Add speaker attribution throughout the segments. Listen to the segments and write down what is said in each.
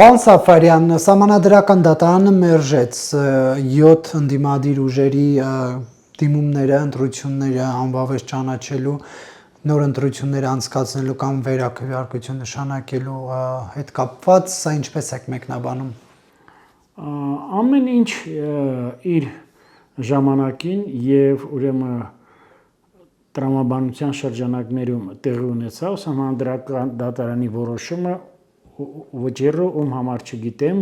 Speaker 1: Պարոն Սաֆարյան, Սահմանադրական դատարանը մերժեց 7 ընդդիմադիր ուժերի դիմումները, ընտրությունները անվավեր ճանաչելու, նոր ընտրություններ անցկացնելու կամ վերաքվեարկություն նշանակելու հետ կապված, սա ինչպես եք մեկնաբանում։
Speaker 2: Ամեն ինչ իր ժամանակին եւ ուրեմն տրամաբանության շրջանակներում տեղի ունեցավ Սահմանադրական դատարանի որոշումը վճիռը համար չգիտեմ,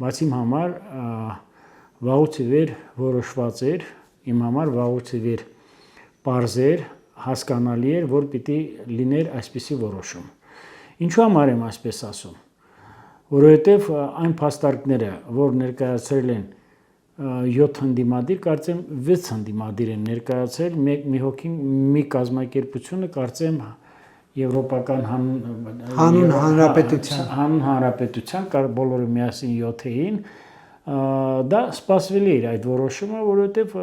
Speaker 2: բայց իմ համար վաղուց ի վեր որոշված էր, իմ համար վաղուց ի վեր պարզ էր, հասկանալի էր, որ պիտի լիներ այսպիսի որոշում։ Ինչու համար եմ այսպես ասում, որովհետև այն փաստարկները, որ ներկայացրել են 7 ընդդիմադիր, կարծեմ 6 ընդդիմադիր են ներկայացրել, մի հոգին մի կազմակերպությունը կարծեմ Եվրոպական
Speaker 1: հանուն
Speaker 2: հանրապետության կար բոլորը միասին 7 էին, դա սպասվելի էր այդ որոշումը, որովհետև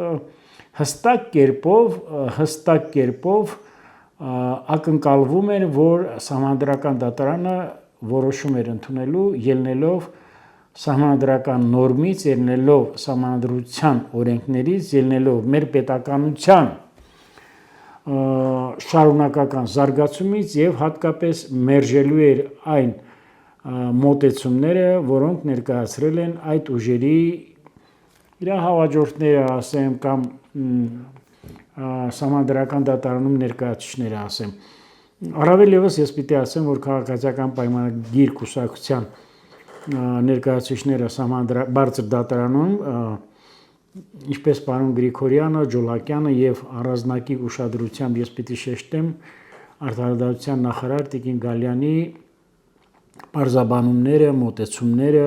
Speaker 2: հստակ կերպով ակնկալվում էր, որ Սահմանադրական դատարանը որոշում էր ընդունելու ելնելով սահմանադրական նորմից, ելնելով սահմանադրության օրենքներից, ելնելով մեր պետականության շարունակական զարգացումից եւ հատկապես մերժելու էր այն մոտեցումները, որոնք ներկայացրել են այդ ուժերի իր հավաջորդները, ասեմ, կամ Սահմանադրական դատարանում ներկայացուցիչները, ասեմ։ Առավել եւս ես պիտի ասեմ, որ քաղաքացիական պայմանագիր կուսակցության ներկայացուցիչները բարձր դատարանում ինչպես պարոն Գրիգորյանը, Ջոլակյանը եւ առանձնակի ուշադրությամբ ես պիտի շեշտեմ Արդարադատության նախարար Տիկին Գալյանի պարզաբանումները, մոտեցումները,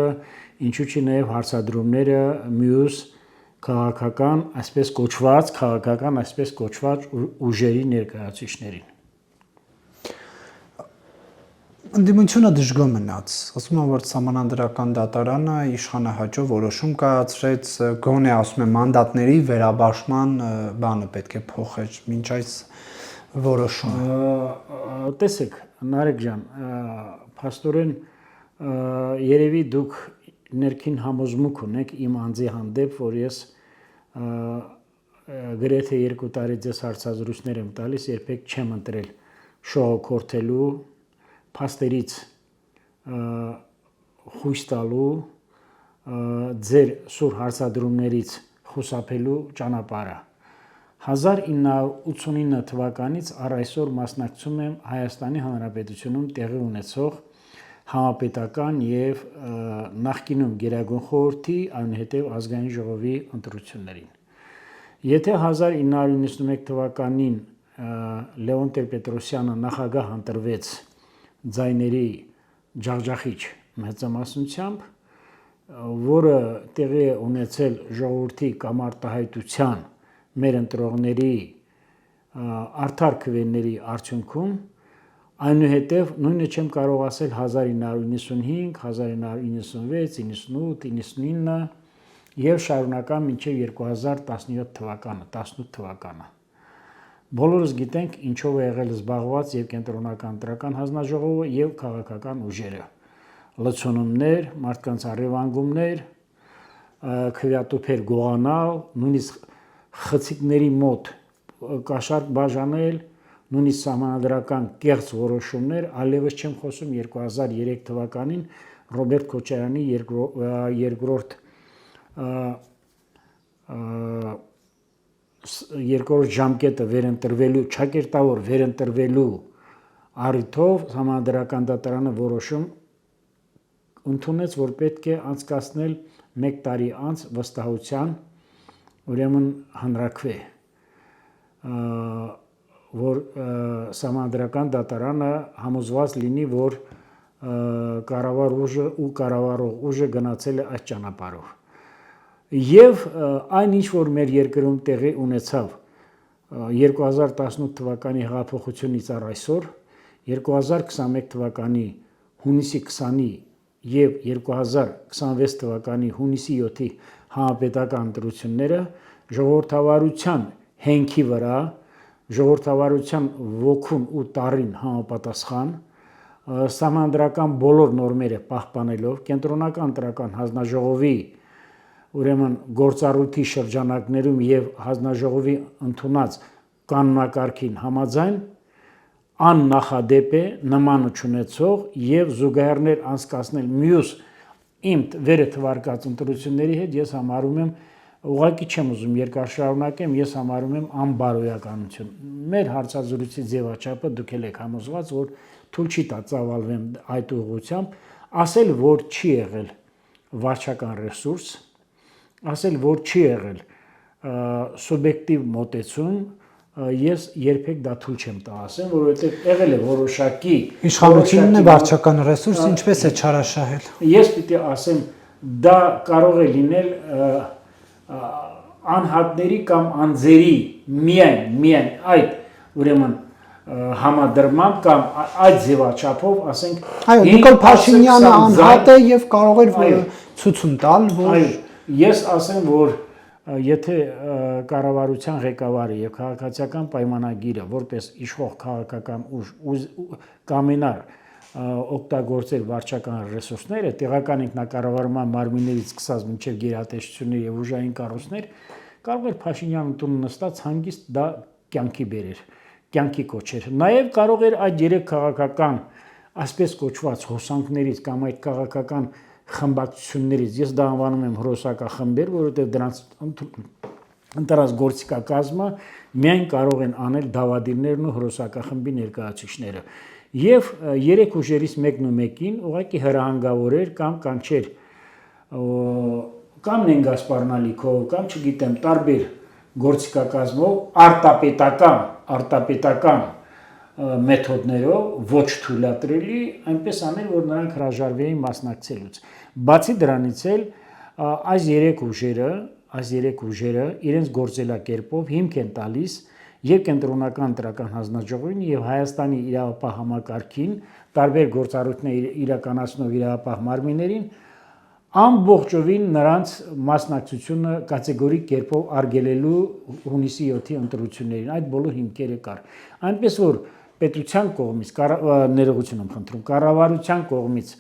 Speaker 2: ինչու՞ չի նաեւ հարցադրումները մյուս քաղաքական, այսպես կոչված ուժերի ներկայացուցիչներին։
Speaker 1: Ընդդիմությունը դժգոհ մնաց, ասում են, որ Սահմանադրական դատարանը իշխանահաճո որոշում կայացրեց, գոնե ասում են մանդատների վերաբաշխման բանը պետք է փոխեր մինչ այս որոշումը։
Speaker 2: Տեսեք, Նարեկ ջան, փաստորեն երևի դուք ներքին համոզմունք ունեք իմ անձի հանդեպ, որ ես գրեթե 2 տարի ձեզ հարցազրույցներ եմ տալիս, երբեք չեմ ընտրել շողոքորթելու, փաստերից խույս տալու, ձեր սուր հարցադրումներից խուսափելու ճանապարհը։ 1989 թվականից առ այսօր մասնակցում եմ Հայաստանի Հանրապետությունում տեղի ունեցող համապետական եւ նախկինում Գերագույն խորհրդի, այնուհետև Ազգային ժողովի ընտրություններին։ Եթե 1991 թվականին Լևոն Տեր-Պետրոսյանը նախագահ ընտրվեց ձայների ջախջախիչ մեծամասնությամբ, որը տեղի է ունեցել ժողովրդի կամ արտահայտության մեր ընտրողների արդար քվեների արդյունքում, այնուհետև նույնը չեմ կարող ասել 1995, 1996, 98, 99 եւ շարունակամ մինչեւ 2017 թվականը, 18 թվականը։ Բոլորս գիտենք ինչով է եղել զբաղված եւ կենտրոնական ընտրական հանձնաժողովը եւ քաղաքական ուժերը։ Լցոնումներ, մարդկանց առևանգումներ, քվեատուփեր գողանալ, նույնիսկ խցիկների մոտ կաշառք բաժանել, նույնիսկ սահմանադրական կեղծ որոշումներ, այլևս չեմ խոսում 2003 թվականին Ռոբերտ Քոչարյանի երկրորդ ժամկետը վերընտրվելու, ճակերտավոր վերընտրվելու առիթով Սահմանադրական դատարանը որոշում ընդունեց, որ պետք է անցկացնել 1 տարի անց վստահության, ուրեմն հանրաքվե, որ Սահմանադրական դատարանը համոզված լինի, որ կառավար ուժը ու կառավարող ուժը գնացել է այս ճանապարհով։ Եվ այն ինչ որ մեր երկրում տեղի ունեցավ 2018 թվականի հեղափոխությունից առ այսօր, 2021 թվականի հունիսի 20-ի եւ 2026 թվականի հունիսի 7-ի համապետական ընտրությունները ժողովրդավարության հենքի վրա, ժողովրդավարության ոգուն ու տարին համապատասխան Սահմանադրական բոլոր նորմերը պահպանելով կենտրոնական տրական հանձնաժողովի ուրեմն գործառույթի շրջանակներում եւ հանձնաժողովի ընդունած կանոնակարգին համաձայն աննախադեպ է նման չունեցող եւ զուգահեռներ անցկացնել մյուս իմ վերը թվարկած ընտրությունների հետ ես համարում եմ ուղղակի չեմ ուզում երկար շարունակեմ ես համարում եմ անբարոյականություն մեր հարցազրույցի ձևաչափը դուք եք համոզված որ թույլ չի տա ծավալվեմ այդ ուղղությամբ ասել որ չի եղել վարչական ռեսուրս ասել որ չի եղել սուբյեկտիվ մոտեցում ես երբեք դա թույլ չեմ տա ասեմ որովհետեւ եղել է որոշակի
Speaker 1: իշխանությունն է վարչական ռեսուրս ինչպես է չարաշահել
Speaker 2: ես պիտի ասեմ դա կարող է լինել անհատների կամ անձերի միայն այդ ուրեմն համադրմամբ կամ այդ ձևաչափով ասենք
Speaker 1: այո Նիկոլ Փաշինյանը անհատ է եւ կարող էր ցույցում տալ որ
Speaker 2: ես ասեմ որ եթե կառավարության ղեկավարը եւ քաղաքացիական պայմանագիրը որպես իշխող քաղաքական ուժ կամենար օգտագործել վարչական ռեսուրսները տեղական ինքնակառավարման մարմիններից սկսած մինչև գերատեսչություններ եւ ուժային կառույցներ կարող էր Փաշինյանը տուն նստած հանգիստ դա կյանքի բերեր կյանքի կոչեր նաեւ կարող էր այդ երեք քաղաքական այսպես կոչված հոսանքներից կամ այդ քաղաքական խմբակցություններից ես դա անվանում եմ հրոսակախմբեր, որովհետև դրանց ընտրած գործիքակազմը միայն կարող են անել դավադիրներն ու հրոսակախմբի ներկայացուցիչները։ Եվ երեք ուժերից մեկն ու մեկին ուղղակի հրահանգավորեր կամ կանչեր կամ նենգասպառնալիքով կամ չգիտեմ տարբեր գործիքակազմով արտապետական մեթոդներով ոչ թույլատրելի այնպես անել որ նրանք հրաժարվեին մասնակցելուց բացի դրանից էլ այս երեք ուժերը իրենց գործելակերպով հիմք են տալիս եւ կենտրոնական տրական հանձնաժողովին եւ Հայաստանի իրավապահ համակարգին տարբեր գործառույթներ իրականացնող իրավապահ մարմիններին ամբողջովին նրանց մասնակցությունը կատեգորիկ կերպով արգելելու հունիսի 7-ի ընտրություններին այդ բոլոր հիմքերը կար այնպես որ պետության կողմից ներողություն եմ խնդրում կառավարության կողմից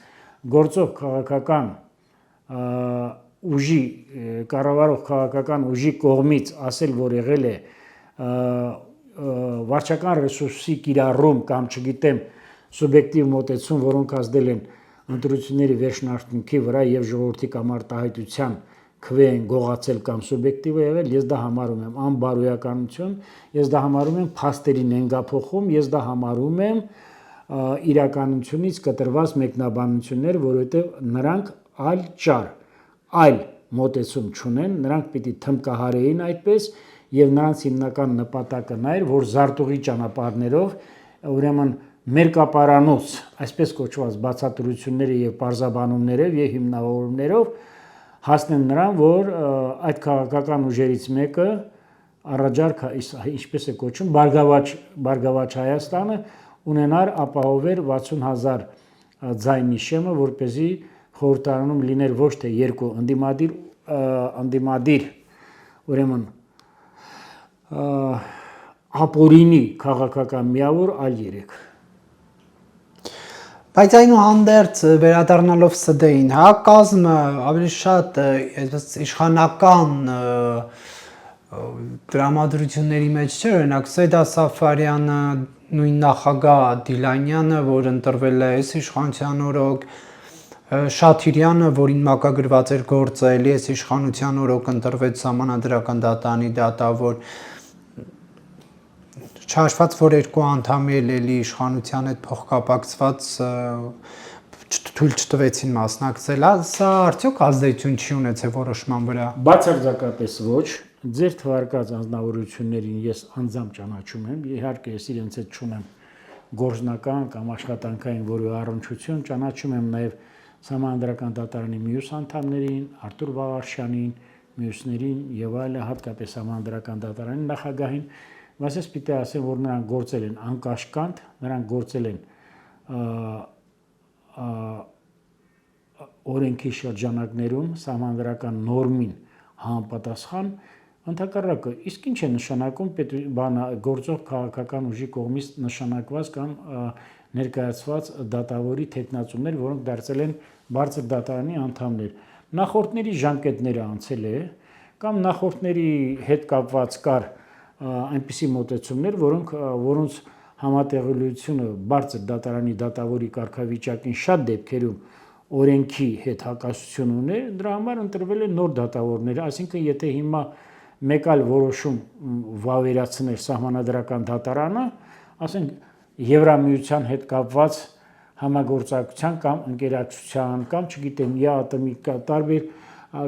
Speaker 2: գործող քաղաքական ուժի կառավարող քաղաքական ուժի կողմից ասել որ եղել է վարչական ռեսուրսի կիրառում կամ չգիտեմ սուբյեկտիվ մոտեցում որոնք ազդել են ընտրությունների վերջնարդյունքի վրա եւ ժողովրդի կամ արտահայտության քվե են գողացել կամ սուբյեկտիվ է եղել ես դա համարում եմ անբարոյականություն ես դա համարում եմ փաստերի նենգափոխում ես դա համարում եմ իրականությունից կտրված մեկնաբանություններ որովհետեւ նրանք այլ մոտեցում չունեն նրանք պիտի թմկահարեին այդպես եւ նրանց հիմնական նպատակը նա էր որ զարտուղի ճանապարհներով ուրեմն մերկապարանոց այսպես կոչված բացատրությունները եւ պարզաբանումներով եւ հիմնավորումներով հասնեն նրան որ այդ քաղաքական ուժերից մեկը առաջարկ ինչպես է կոչում բարգավաճ Հայաստանը ունենար ապահոver 60,000 ձայնի շեմը որպեսզի խորհրդարանում լիներ ոչ թե երկու ընդդիմադիր ուրեմն ապօրինի քաղաքական միավոր այլ 3
Speaker 1: Բայց այնուհանդերձ վերադառնալով ՍԴ-ին, հա, կազմը ավելի շատ այսպես իշխանական դրամատրությունների մեջ չէ, օրինակ Սեյդա Սաֆարյանը, նույն նախագահ Դիլանյանը, որ ընտրվել է այս իշխանության օրոք, Շաթիրյանը, որին մակագրված էր գործը, էլի այս իշխանության օրոք ընտրվեց Սահմանադրական դատարանի դատավոր Չհաշված որ երկու անդամի էլի իշխանության հետ փոխկապակցված թույլ չտվեցին մասնակցել, սա արդյոք ազդեցություն չի ունեցել որոշման վրա։
Speaker 2: Բացարձակապես ոչ, ձեր թվարկած անձնավորություններին ես անձամբ ճանաչում եմ, իհարկե ես իրենց հետ չունեմ գործնական կամ աշխատանքային որևէ առնչություն, ճանաչում եմ նաև Սահմանադրական դատարանի մյուս անդամներին, Արտուր Վաղարշյանին, մյուսներին եւ այլն, հատկապես Սահմանադրական դատարանի նախագահին Բայց ես պիտի ասեմ, որ նրանք գործել են անկաշկանդ, նրանք գործել են օրենքի շրջանակներում, սահմանադրական նորմին համապատասխան, Ընդհակառակը, իսկ ինչ է նշանակում գործող քաղաքական ուժի կողմից նշանակված կամ ներկայացված դատավորի թեկնածուներ, որոնք դարձել են բարձր դատարանի անդամներ։ Նախորդների ժամկետները անցել է, կամ նախորդների հետ կապված կար այնպիսի մոտեցումներ, որոնց համատեղելիությունը բարձր դատարանի դատավորի կարգավիճակին շատ դեպքերում օրենքի հետ հակասություն ուներ, դրա համար ընտրվել են նոր դատավորներ, այսինքն եթե հիմա մեկ այլ որոշում վավերացներ սահմանադրական դատարանը, ասենք Եվրամիության հետ կապված համագործակցության կամ ընկերակցության կամ չգիտեմ ԵԱՏՄ-ի տարբեր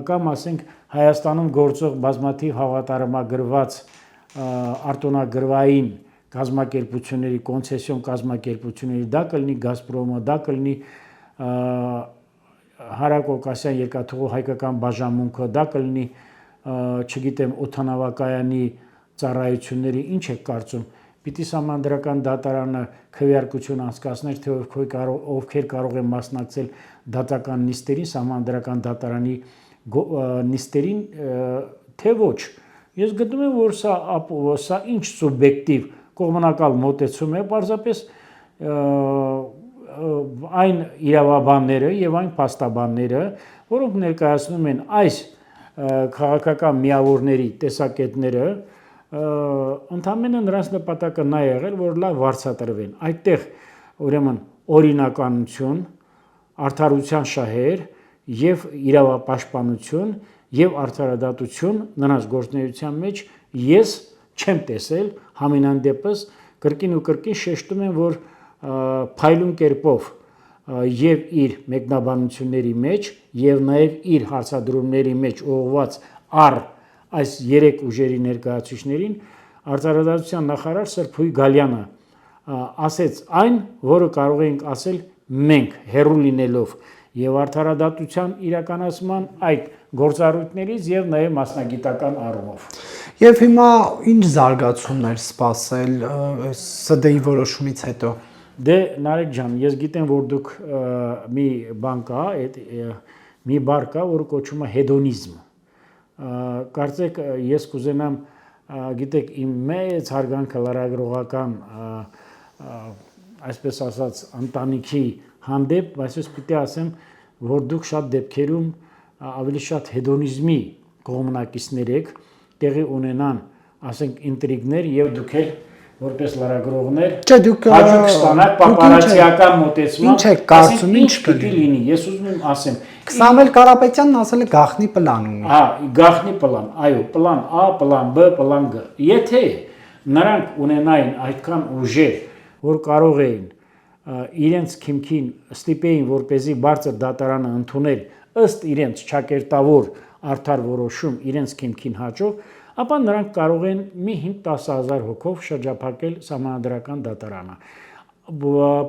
Speaker 2: կամ ասենք Հայաստանում գործող բազմաթիվ հավատարմագրված արտոնագրվային կազմակերպությունների, կոնցեսիոն կազմակերպությունների, դա կլինի Գազպրոմը, դա կլինի Հարակովկասյան երկաթուղու հայկական բաժանմունքը, դա կլինի չգիտեմ օդանավակայանի ծառայությունների, ինչ է կարծում, պիտի սահմանադրական դատարանը քվեարկություն անցկացներ, թե ովքեր կարող են մասնակցել դատական նիստերին, սահմանադրական դատարանի նիստերին, թե ոչ։ Ես գտնում եմ, որ սա ինչ սուբյեկտիվ կողմնակալ մոտեցում է, պարզապես այն իրավաբանները եւ այն փաստաբանները, որոնք ներկայացնում են այս քաղաքական միավորների տեսակետները, ընդհանրապես նրանց նպատակը նա եղել, որ լավ վարձատրվեն։ Այդտեղ ուրեմն օրինականություն, արդարության շահեր եւ իրավապաշտպանություն եւ արդարադատություն նրանց գործունեության մեջ ես չեմ տեսել, համենայն դեպս կրկին ու կրկին շեշտում եմ, որ փայլուն կերպով եւ իր մեկնաբանությունների մեջ եւ նաեւ իր հարցադրումների մեջ ուղղված առ այս երեք ուժերի ներկայացուցիչներին արտարադատության նախարար Սրփուի Գալյանը ասեց այն, որը կարող ենք ասել մենք հերու լինելով եւ արդարադատության իրականացման այդ գործառույթներից եւ նաեւ մասնագիտական առումով։
Speaker 1: Եվ հիմա ինչ զարգացումներ սպասել ՍԴ-ի որոշումից հետո։
Speaker 2: Դե Նարեկ ջան, ես գիտեմ, որ դուք մի բան կա, մի բառ կա, որը կոչվում է հեդոնիզմ։ Կարծեք ես կուզենամ, գիտեք, իմ մեծ հարգանքը լրագրողական, այսպես ասած, ընտանիքի հանդեպ, բայց ես պիտի ասեմ, որ դուք շատ դեպքերում ավելի շատ հեդոնիզմի կողմնակիցներ եք, տեղի ունենան, ասենք, ինտրիգներ եւ դուք էլ որպես լրագրողներ հաջող ստանաք պապարացիական մոտեցման,
Speaker 1: ինչ եք կարծում, ինչ
Speaker 2: պիտի լինի։ Ես ուզում եմ ասեմ,
Speaker 1: Սամվել Կարապետյանն ասել է գաղտնի պլան ունի։
Speaker 2: Գաղտնի պլան, այո, պլան A, պլան B, պլան G։ Եթե նրանք ունենային այդքան ուժեր, որ կարող էին իրենց քիմքին ստիպեին, որպեսզի բարձր դատարանը ընդուներ ըստ իրենց ճակերտավոր արդար որոշում իրենց քիմքին հաջող, ապա նրանք կարող են մի 5-10,000 հոգով շրջափակել սահմանադրական դատարանը։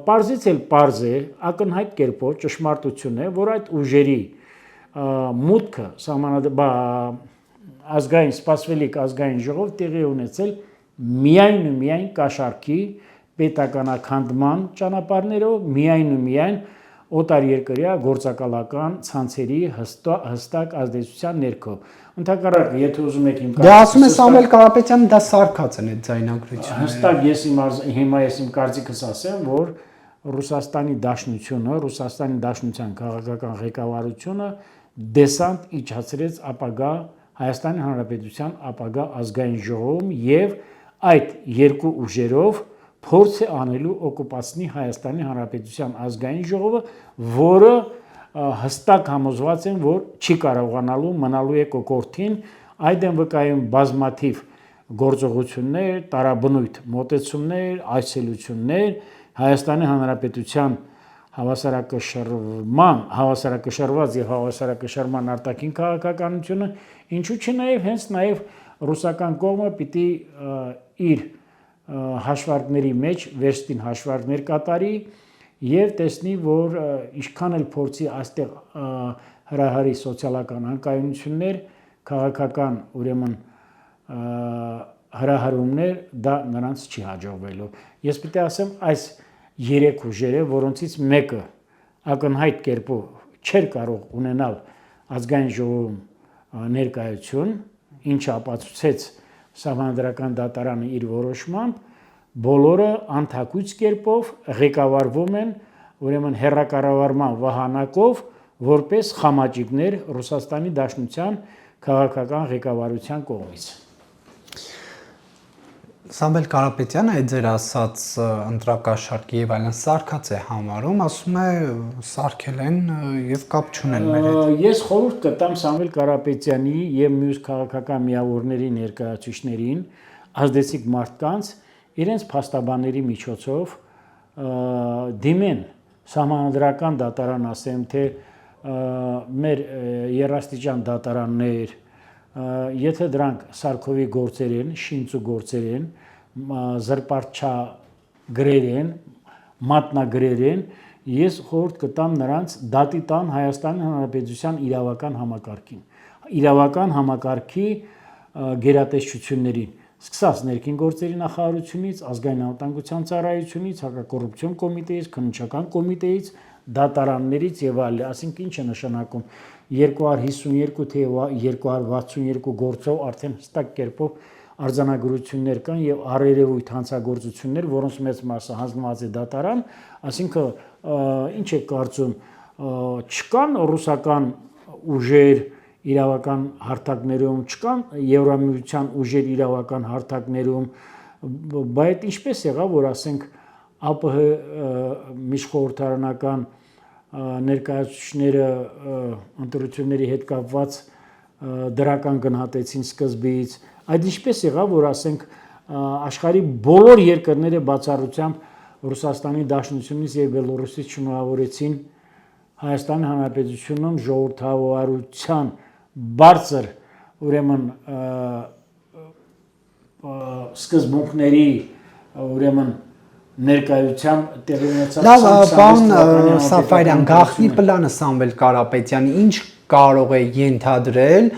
Speaker 2: Պարզից էլ պարզ է, ակնհայտ կերպով ճշմարտություն է, որ այդ ուժերի մուտքը ազգային սպասվելիք ազգային ժողով տեղի ունեցել միայն ու միայն կաշառքի պետականաքանդման ճանապարհներով, միայն ու միայն օտարերկրյա գործակալական ցանցերի հստակ ազդեցության ներքո։ Ընդհակառակը, եթե ուզում եք իմ
Speaker 1: Դե ասում է Սամվել Կարապետյանը դա սարկած են այդ ձայնագրությունը։
Speaker 2: Հստակ հիմա ես իմ կարծիքս ասեմ, որ Ռուսաստանի Դաշնությունը, Ռուսաստանի Դաշնության քաղաքական ղեկավարությունը դեսանտ իջացրեց ապագա Հայաստանի Հանրապետության ապագա ազգային ժողովում եւ այդ երկու ուժերով փորձ է անելու օկուպացնի Հայաստանի Հանրապետության ազգային ժողովը, որը հստակ համոզված են, որ չի կարողանալու մնալու է կոկորդին, այդ են վկայում բազմաթիվ գործողություններ, տարաբնույթ մոտեցումներ, այցելություններ, Հայաստանի Հանրապետության հավասարակշռված եւ հավասարակշռման արտաքին քաղաքականությունը, ինչու՞ չէ հենց նաեւ ռուսական կողմը պիտի իր հաշվարկների մեջ վերստին հաշվարկներ կատարի եւ տեսնի, որ ինչքան էլ փորձի այստեղ հրահարի սոցիալական անկայունություններ, քաղաքական ուրեմն հրահարումներ, դա նրանց չի հաջողվելու։ Ես պիտի ասեմ, այս երեք ուժերը, որոնցից մեկը ակնհայտ կերպով չէր կարող ունենալ ազգային ժողովում ներկայություն, ինչ ապացուցեց Սահմանադրական դատարանը իր որոշմամբ, բոլորը անթակույց կերպով ղեկավարվում են ուրեմն հերրակառավարման վահանակով որպես խամաճիկներ Ռուսաստանի Դաշնության քաղաքական ղեկավարության կողմից։
Speaker 1: Սամվել Կարապետյանը այդ ձեր ասած ընտրակաշառքի եւ այլն սարկած է համարում, ասում է սարքել են եւ կապ չունեն մեր հետ։
Speaker 2: Ես խորհուրդ կտամ Սամվել Կարապետյանի եւ մյուս քաղաքական միավորների ներկայացուցիչներին, ազդեցիկ մարդկանց իրենց փաստաբանների միջոցով դիմեն Սահմանադրական դատարան, ասեմ թե մեր երաստիճան դատարաններ, եթե դրանք Սարքովի գործեր են, շինծու գործեր են, զրպարտչա գրեր են, մատնագրեր են, ես խորհուրդ կտամ նրանց դատի տան Հայաստանի Հանրապետության իրավական համակարգին, իրավական համակարգի գերատեսչություններին, սկսած ներքին գործերի նախարարությունից, ազգային անվտանգության ծառայությունից, հակակոռուպցիոն կոմիտեից, քննչական կոմիտեից, դատարաններից եւ այլն, ասինքն ինչ է նշանակում 252 թե 262 գործով արդեն հստակ կերպով արձանագրություններ կան եւ առերևույթ հանցագործություններ, որոնց մեծ մասը հանձնված է դատարան, ասինքն ինչ է կարծում, չկան ռուսական ուժեր իրավական հարթակներում, չկան Եվրամիության ուժեր իրավական հարթակներում, բայց ինչպես եղավ, որ ասենք ԱՊՀ միջխորհրդարանական ներկայացուցիչները ընտրությունների հետ կապված դրական գնահատեցին սկզբից, այդ ինչպես եղավ, որ ասենք աշխարհի բոլոր երկրները բացառությամբ Ռուսաստանի Դաշնությունից եւ Բելոռուսից շնորհավորեցին Հայաստանի Հանրապետությունում ժողովրդավարության բարձր ուրեմն սկզբունքների ուրեմն ներկայությամբ տեղի ունեցած
Speaker 1: Լավ, պարոն Սաֆարյան, գաղտնի պլանը Սամվել Կարապետյանի ինչ կարող է ենթադրել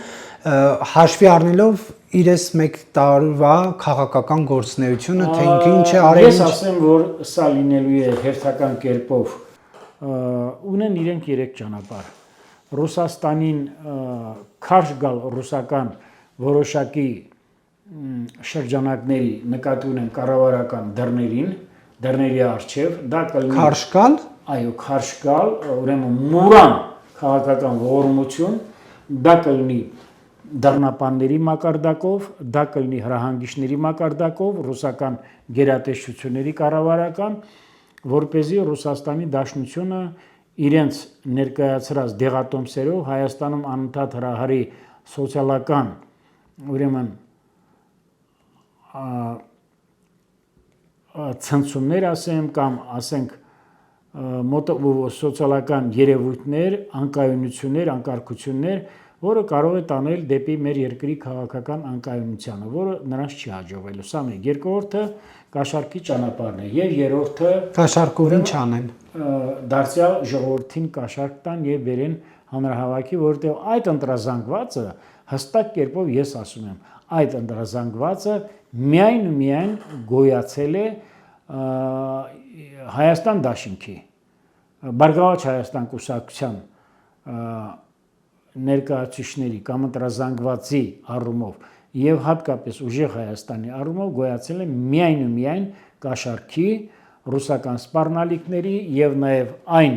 Speaker 1: հաշվի առնելով իրես մեկ տարվա քաղաքական գործունեությունը, թե ինքը ինչ է արել։
Speaker 2: Ես ասեմ, որ սա լինելու է հերթական կերպով ունեն իրենք 3 ճանապարհ։ Ռուսաստանին քարշ գալ ռուսական որոշակի շրջանակների նկատի ունեն կառավարական դռների առջև, դա կլինի
Speaker 1: քարշ գալ,
Speaker 2: այո, քարշ գալ, ուրեմն մուրան քաղաքական ողորմություն, դա կլինի դռնապանների մակարդակով, դա կլինի հրահանգիչների մակարդակով, ռուսական գերատեսչությունների կառավարական, որպեսզի Ռուսաստանի Դաշնությունը իրենց ներկայացրած դեղատոմսերով Հայաստանում անընդհատ հրահարի սոցիալական ուրեմն ցնցումներ ասեմ կամ ասենք սոցիալական երևույթներ, անկայունություններ, անկարգություններ, որը կարող է տանել դեպի մեր երկրի քաղաքական անկայունությանը, որը նրանց չի հաջողվելու։ Սա մեկ, երկրորդը կաշառքի ճանապարհն է եւ երրորդը
Speaker 1: կաշառքով ինչ անեն։
Speaker 2: Դարձյալ ժողովրդին կաշառք տան եւ բերեն հանրահավաքի, որովհետեւ այդ ընտրազանգվածը հստակ կերպով ես ասում եմ, այդ ընտրազանգվածը միայն գոյացել է Հայաստան Դաշինքի Բարգավաճ Հայաստան կուսակցության ներկայացուցիչների կամ ընտրազանգվածի առումով եւ հատկապես ուժեղ Հայաստանի առումով գոյացել է միայն կաշառքի, ռուսական սպառնալիքների եւ նաեւ այն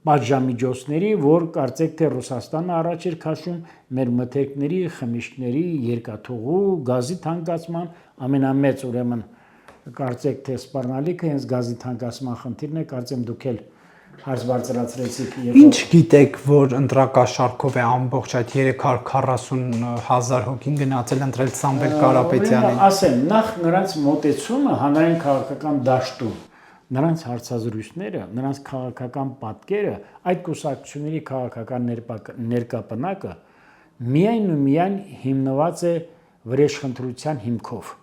Speaker 2: պատժամիջոցների, որ կարծեք թե Ռուսաստանը առաջ էր քաշում մեր մթերքների, խմիչքների, երկաթուղու, գազի թանկացման ամենամեծ ուրեմն կարծեք թե սպառնալիքը հենց գազի թանկացման խնդիրն է, կարծեմ դուք էլ հարց բարձրացրեցիք եւ
Speaker 1: Ինչ գիտեք, որ ընտրակաշառքով է ամբողջ այդ 340,000 հոգին գնացել ընտրել Սամվել Կարապետյանին։
Speaker 2: Ասեմ, նախ նրանց մոտեցումը հանրային քաղաքական դաշտում, նրանց հարցազրույցները, նրանց քաղաքական պատկերը, այդ կուսակցությունների քաղաքական ներկապնակը միայն հիմնված է վրեժխնդրության հիմքով։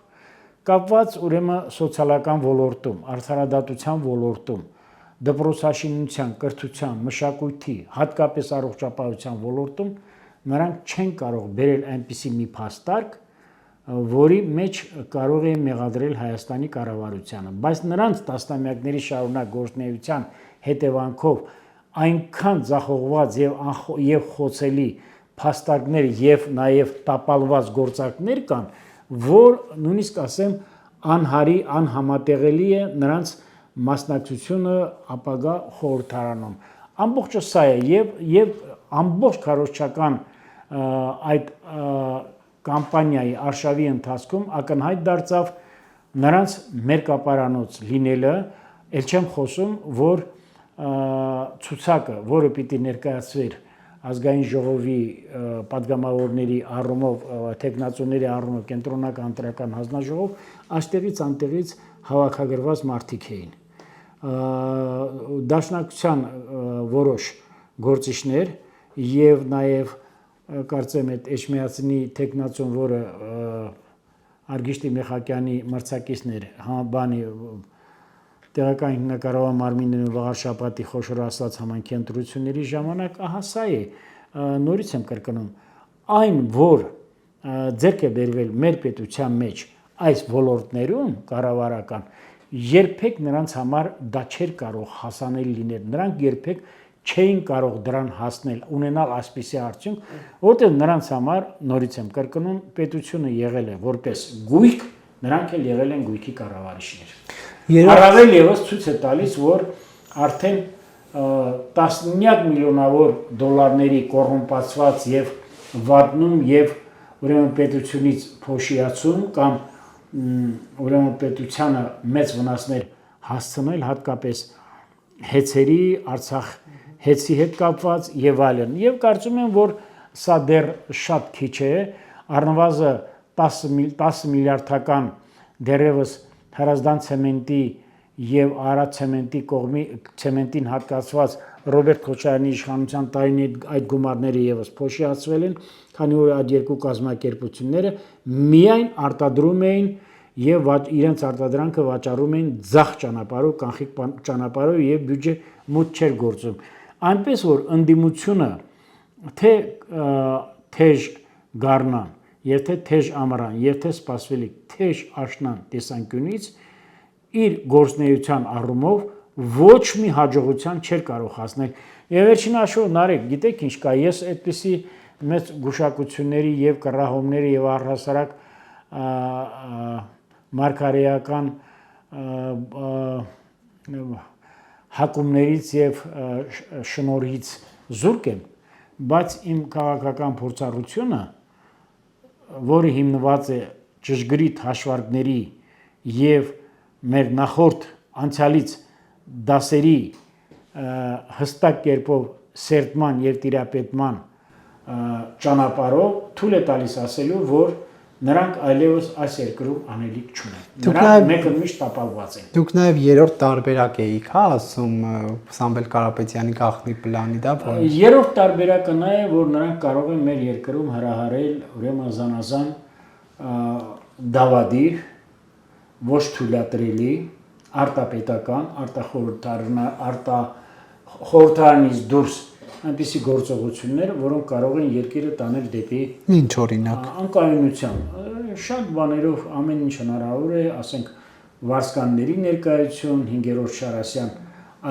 Speaker 2: Կապված ուրեմն սոցիալական ոլորտում, արդարադատության ոլորտում, դպրոցաշինության, կրթության, մշակույթի, հատկապես առողջապահության ոլորտում նրանք չեն կարող բերել այնպիսի մի փաստարկ, որի մեջ կարող է մեղադրել Հայաստանի կառավարությանը, բայց նրանց տասնամյակների շարունակ գործունեության հետևանքով այնքան ձախողված եւ խոցելի փաստարկներ եւ նաեւ տապալված գործակներ կան, որ նույնիսկ ասեմ անհամատեղելի է նրանց մասնակցությունը ապագա խորհրդարանում։ Ամբողջը սա է եւ ամբողջ քարոզչական այդ կամպանիայի արշավի ընթացքում ակնհայտ դարձավ նրանց մերկապարանոց լինելը, ել չեմ խոսում, որ ցուցակը, որը պիտի ներկայացվեր ազգային ժողովի падգամավորների առումով, տեխնացուների առումով կենտրոնական ընտրական հանձնաժողով, այստեղից անտեղից հավաքագրված մարդիկ էին։ Դաշնակցության որոշ գործիչներ եւ նաեւ կարծեմ այդ Էջմիածնի տեխնացուն, որը Արգիշտի Մեխակյանի մրցակիցն էր, բանի տեղական հիմնակառավարման մարմինների վաղար շաբաթի խոշոր ասած համայնքի ընտրությունների ժամանակ, ահա սա է, նորից եմ կրկնում, այն որ ձեռք է բերվել մեր պետության մեջ այս ոլորտներում կառավարական, երբեք նրանց համար դա չէր կարող հասանել լինել, նրանք երբեք չէին կարող դրան հասնել, ունենալ այսպիսի արդյունք, որտեղ նրանց համար, նորից եմ կրկնում, պետությունը եղել է որպես գույք, նրանք էլ եղել են գույքի կառավարիչներ։ Առավել ևս ցույց է տալիս, որ արդեն տասնյակ միլիոնավոր դոլարների կոռումպացված եւ վատնում եւ ուրեմն պետությունից փոշիացում կամ ուրեմն պետությանը մեծ վնասներ հասցնել, հատկապես հեծերի, Արցախ հեծի հետ կապված եւ այլն։ Եվ կարծում եմ, որ սա դեռ շատ քիչ է, առնվազն 10 միլիարդական դեռևս Հրազդան ցեմենտի եւ Արադ ցեմենտին հատկացված Ռոբերտ Քոչարյանի իշխանության տարին այդ գումարները եւս փոշիացվել են, քանի որ այդ երկու կազմակերպությունները միայն արտադրում էին եւ իրենց արտադրանքը վաճառում էին ձախ ճանապարհով, կանխիկ ճանապարհով եւ բյուջե մուտք չէր գործում։ Այնպես որ ընդդիմությունը թե թեժ գառնան, եւ թե թեժ ամռան, եւ թե սպասվելիք թեժ աշնան տեսանկյունից իր գործնեության առումով ոչ մի հաջողության չէր կարող հասնել։ Եվ վերջին հաշվով Նարեկ, գիտեք ինչ կա, ես այդպիսի մեծ գուշակությունների եւ կռահումների եւ առհասարակ մարգարեական հակումներից եւ շնորհից զուրկ եմ, բայց իմ քաղաքական փորձառությունը, որը հիմնված է ճշգրիտ հաշվարկների եւ մեր նախորդ անցյալից դասերի հստակ կերպով սերտման եւ տիրապետման ճանապարհով թույլ է տալիս ասելու, որ նրանք այլևս այս երկրում անելիք չունեն։ Նրանք մեկը միշտ տապալված են։
Speaker 1: Դուք նաև երրորդ տարբերակ էիք, հա, ասում Սամվել Կարապետյանի գաղտնի պլանի, դա որ
Speaker 2: երրորդ տարբերակը նա է, որ նրանք կարող են մեր երկրում հրահարել ուրեմն զանազան դավադիր, ոչ թույլատրելի, արտապետական, արտախորհրդարանից դուրս այնպիսի գործողություններ, որոնք կարող են երկիրը տանել դեպի
Speaker 1: ինչ օրինակ
Speaker 2: անկայունության։ Շատ բաներով ամեն ինչ հնարավոր է, ասենք վարսկանների ներկայություն, 5-րդ Շարասյան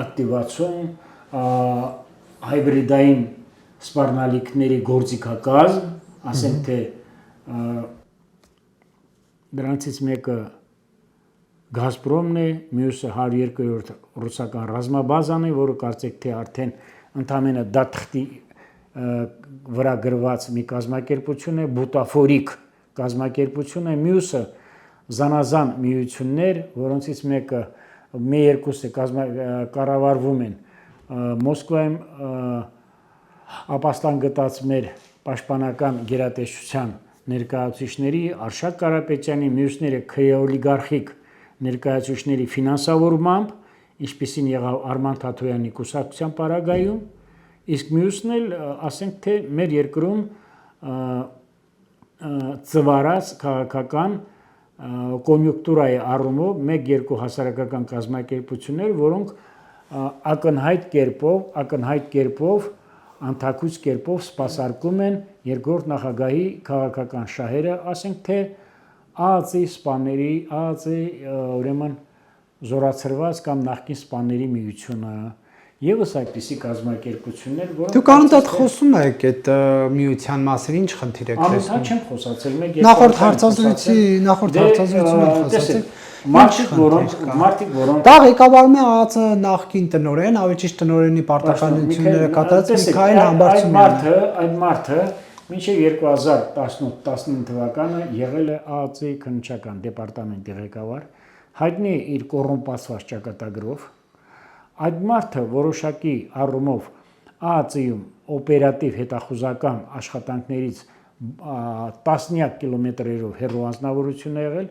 Speaker 2: ակտիվացում, հայբրիդային սպառնալիքների գործիքակազմ, ասենք թե դրանցից մեկը Գազպրոմն է, մյուսը 102-րդ ռուսական ռազմաբազան է, որը կարծեք թե արդեն ընդամենը դա թղթի վրա գրված մի կազմակերպություն է, բուտաֆորիկ կազմակերպություն է, մյուսը զանազան միություններ, որոնցից մեկը մի երկուսը կառավարվում են Մոսկվայում ապաստան գտած մեր պաշտպանական գերատեսչության ներկայացուցիչների Արշակ Կարապետյանի, մյուսները քրեոլիգարխիկ ներկայացուցիչների ֆինանսավորմամբ, ինչպիսին եղավ Արման Թաթոյանի կուսակցության պարագայում, իսկ մյուսն էլ ասենք թե մեր երկրում ծվարած քաղաքական կոնյունկտուրայի առումով 1-2 հասարակական կազմակերպություններ, որոնք ակնհայտ կերպով անթակույց կերպով սպասարկում են երկրորդ նախագահի քաղաքական շահերը, ասենք թե ԱԱԾ-ի սպաների, ԱԱԾ-ի ուրեմն զորացրված կամ նախկին սպաների միությունը Եվս այդպիսի կազմակերպություններ, որոնք
Speaker 1: Դուք անընդհատ խոսում եք այդ միության մասին, ինչ խնդիր եք
Speaker 2: անընդհատ
Speaker 1: տեսնում։
Speaker 2: չեմ խոսացել, մեկ
Speaker 1: Նախորդ հարցազրույցում խոսացել։
Speaker 2: Մարդիկ, որոնք
Speaker 1: Դա ղեկավարում է ԱԱՑ նախկին տնօրեն, ավելի ճիշտ տնօրենի պարտականությունները կատարած Միքայել Համբարձումյանը։
Speaker 2: Այդ մարդը մինչև 2018-19 թվականը եղել է ԱԱՑ-ի քննչական դեպարտամենտի ղեկավար, հայտնի է իր կոռումպացված ճակատագրով։ Այդ մարդը որոշակի առումով ԱԱՑ-ում օպերատիվ հետախուզական աշխատանքներից տասնյակ կիլոմետրերով հեռու անձնավորություն է եղել,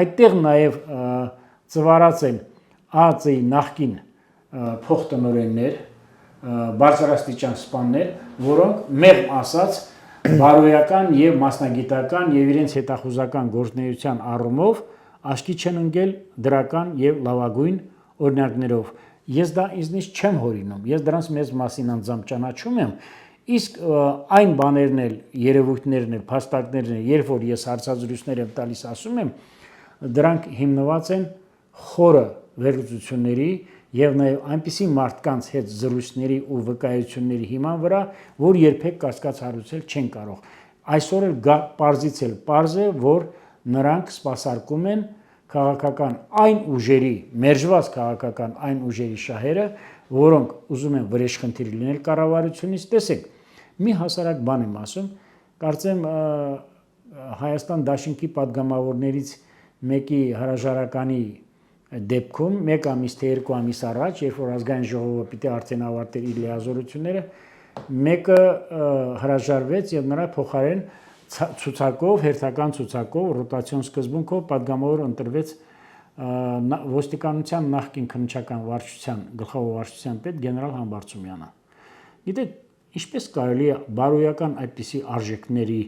Speaker 2: այդտեղ նաև ծվարած են ԱԱՑ-ի նախկին փոխտնօրեններ, բարձրաստիճան սպաներ, որոնք մեղմ ասած բարոյական եւ մասնագիտական եւ իրենց հետախուզական գործունեության առումով աչքի չեն ընկել դրական եւ լավագույն օրինակներով։ Ես դա ինձնից չեմ հորինում, ես դրանց մեծ մասին անձամբ ճանաչում եմ, իսկ այն բաներն էլ, երևույթներն էլ, փաստարկներն էլ, երբ որ ես հարցազրույցներ եմ տալիս, ասում եմ, դրանք հիմնված են խորը վերլուծությունների եւ նաեւ այնպիսի մարդկանց հետ զրույցների ու վկայությունների հիման վրա, որ երբեք կասկած հարուցել չեն կարող։ Այսօր էլ պարզից էլ պարզ է, որ նրանք սպասարկում են քաղաքական այն ուժերի, մերժված քաղաքական այն ուժերի շահերը, որոնք ուզում են վրեժխնդիր լինել կառավարությունից, տեսեք, մի հասարակ բան եմ ասում, կարծեմ Հայաստան դաշինքի падգամավորներից մեկի հրաժարականի դեպքում մեկ ամիս թե երկու ամիս առաջ, երբ որ ազգային ժողովը պիտի արդեն ավարտեր իր լիազորությունները, մեկը հրաժարվեց եւ նրա փոխարեն ցուցակով, հերթական ցուցակով, ռոտացիոն սկզբունքով падգամավոր ընտրվեց ոստիկանության նախկին քննչական վարչության գլխավոր վարչության պետ գեներալ Համբարձումյանը։ Գիտեք, ինչպես կարելի է բարոյական այդպիսի արժեքների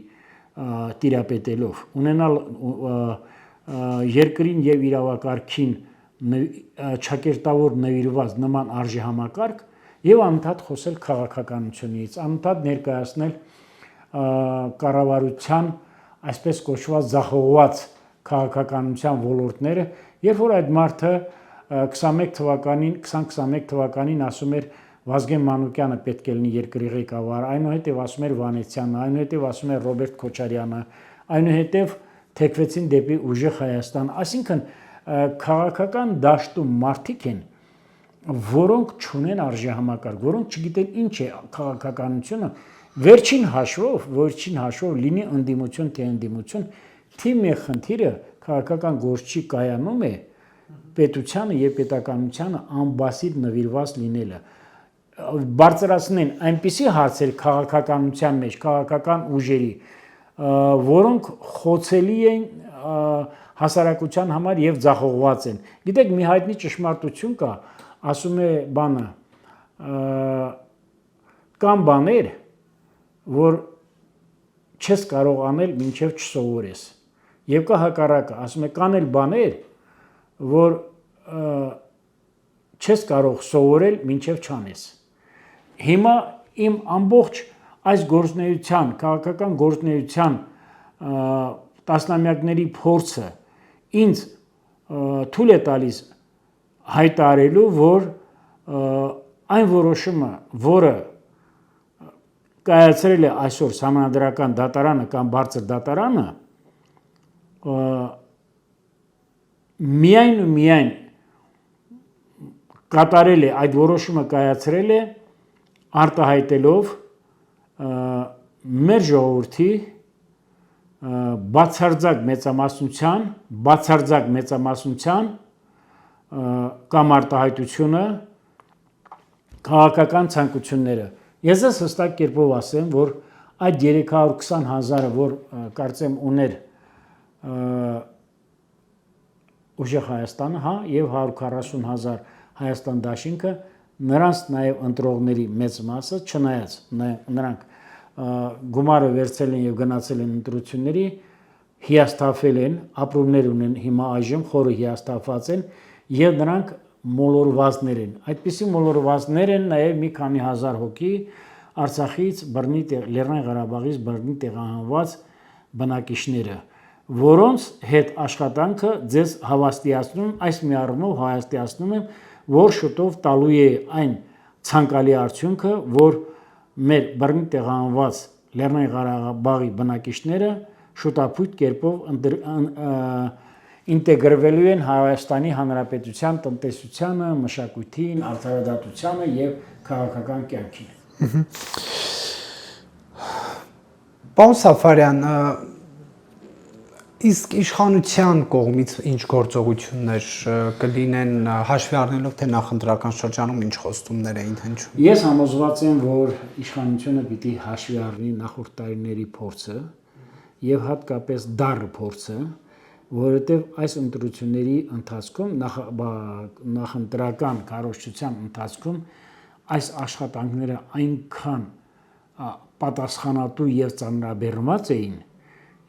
Speaker 2: տիրապետելով ունենալ երկրին եւ իրավակարգին ճակերտավոր նվիրված նման արժեհամակարգ եւ անընդհատ խոսել քաղաքականությունից, անընդհատ ներկայացնել կառավարության այսպես կոչված ձախողված քաղաքականության ոլորտները, երբ որ այդ մարդը 2021 թվականին ասում էր Վազգեն Մանուկյանը պետք է լինի երկրի ղեկավար, այնուհետև ասում էր Վանեցյանը, այնուհետև ասում էր Ռոբերտ Քոչարյանը, այնուհետև թեքվեցին դեպի ուժեղ Հայաստան, այսինքն քաղաքական դաշտում մարդիկ են, որոնք չունեն արժեհամակարգ, որոնք չգիտեն ինչ է քաղաքականությունը, վերջին հաշվով լինի ընդդիմություն թե ընդդիմություն, թիմի խնդիրը քաղաքական գործչի կայանում է պետությանը եւ պետականությանը անբասիդ նվիրված լինելը։ Բարձրացնեն այնպիսի հարցեր քաղաքականության մեջ, քաղաքական ուժերի, որոնք խոցելի են հասարակության համար եւ ձախողված են։ Գիտեք, մի հայտնի ճշմարտություն կա, ասում է բանը, կան բաներ, որ չես կարող անել մինչև չսովորես։ Եվ կա հակառակը, ասում է կան էլ բաներ, որ չես կարող սովորել մինչև չանես։ Հիմա իմ ամբողջ այս գործունեության, քաղաքական գործունեության տասնամյակների փորձը ինձ թույլ է տալիս հայտարարելու, որ այն որոշումը, որը կայացրել է այսօր Սահմանադրական դատարանը կամ բարձր դատարանը, միայն ու միայն կատարել է, այդ որոշումը կայացրել է արտահայտելով մեր ժողովրդի բացարձակ մեծամասնության կամ արտահայտությունը քաղաքական ցանկությունները։ Ես ես հստակ կերպով ասեմ, որ այդ 320,000-ը, որ կարծեմ ուներ ուժեղ Հայաստանը, հա, եւ 140,000 Հայաստան դաշինքը, նրանց նաեւ ընտրողների մեծ մասը, չնայած նրանք գումարը վերցել են եւ գնացել են ընտրությունների, հիասթափվել են, ապրումներ ունեն հիմա այժմ խորը հիասթափված են եւ նրանք մոլորվածներ են։ Այդպիսի մոլորվածներ են նաեւ մի քանի հազար հոգի Արցախից, Լեռնային Ղարաբաղից բռնի տեղահանված բնակիչները, որոնց հետ աշխատանքը ձեզ հավաստիացնում, այս մի առումով հավաստիացնում եմ, որ շուտով տալու է այն ցանկալի արդյունքը, որ մեր բռնի տեղանված Լեռնային Ղարաբաղի բնակիչները շուտապույտ կերպով ինտեգրվելու են Հայաստանի Հանրապետության տնտեսությանը, մշակույթին, արդարադատությանը եւ քաղաքական կյանքին։
Speaker 1: Պարոն Սաֆարյան, իսկ իշխանության կողմից ինչ գործողություններ կլինեն հաշվի առնելով թե նախընտրական շրջանում ինչ խոստումներ էին հնչում։
Speaker 2: Ես համոզված եմ, որ իշխանությունը պիտի հաշվի առնի նախորդ տարիների փորձը եւ հատկապես դառը փորձը, որովհետեւ այս ընտրությունների ընթացքում նախընտրական քարոզչության ընթացքում այս աշխատանքները այնքան պատասխանատու եւ ծանրաբեռնված էին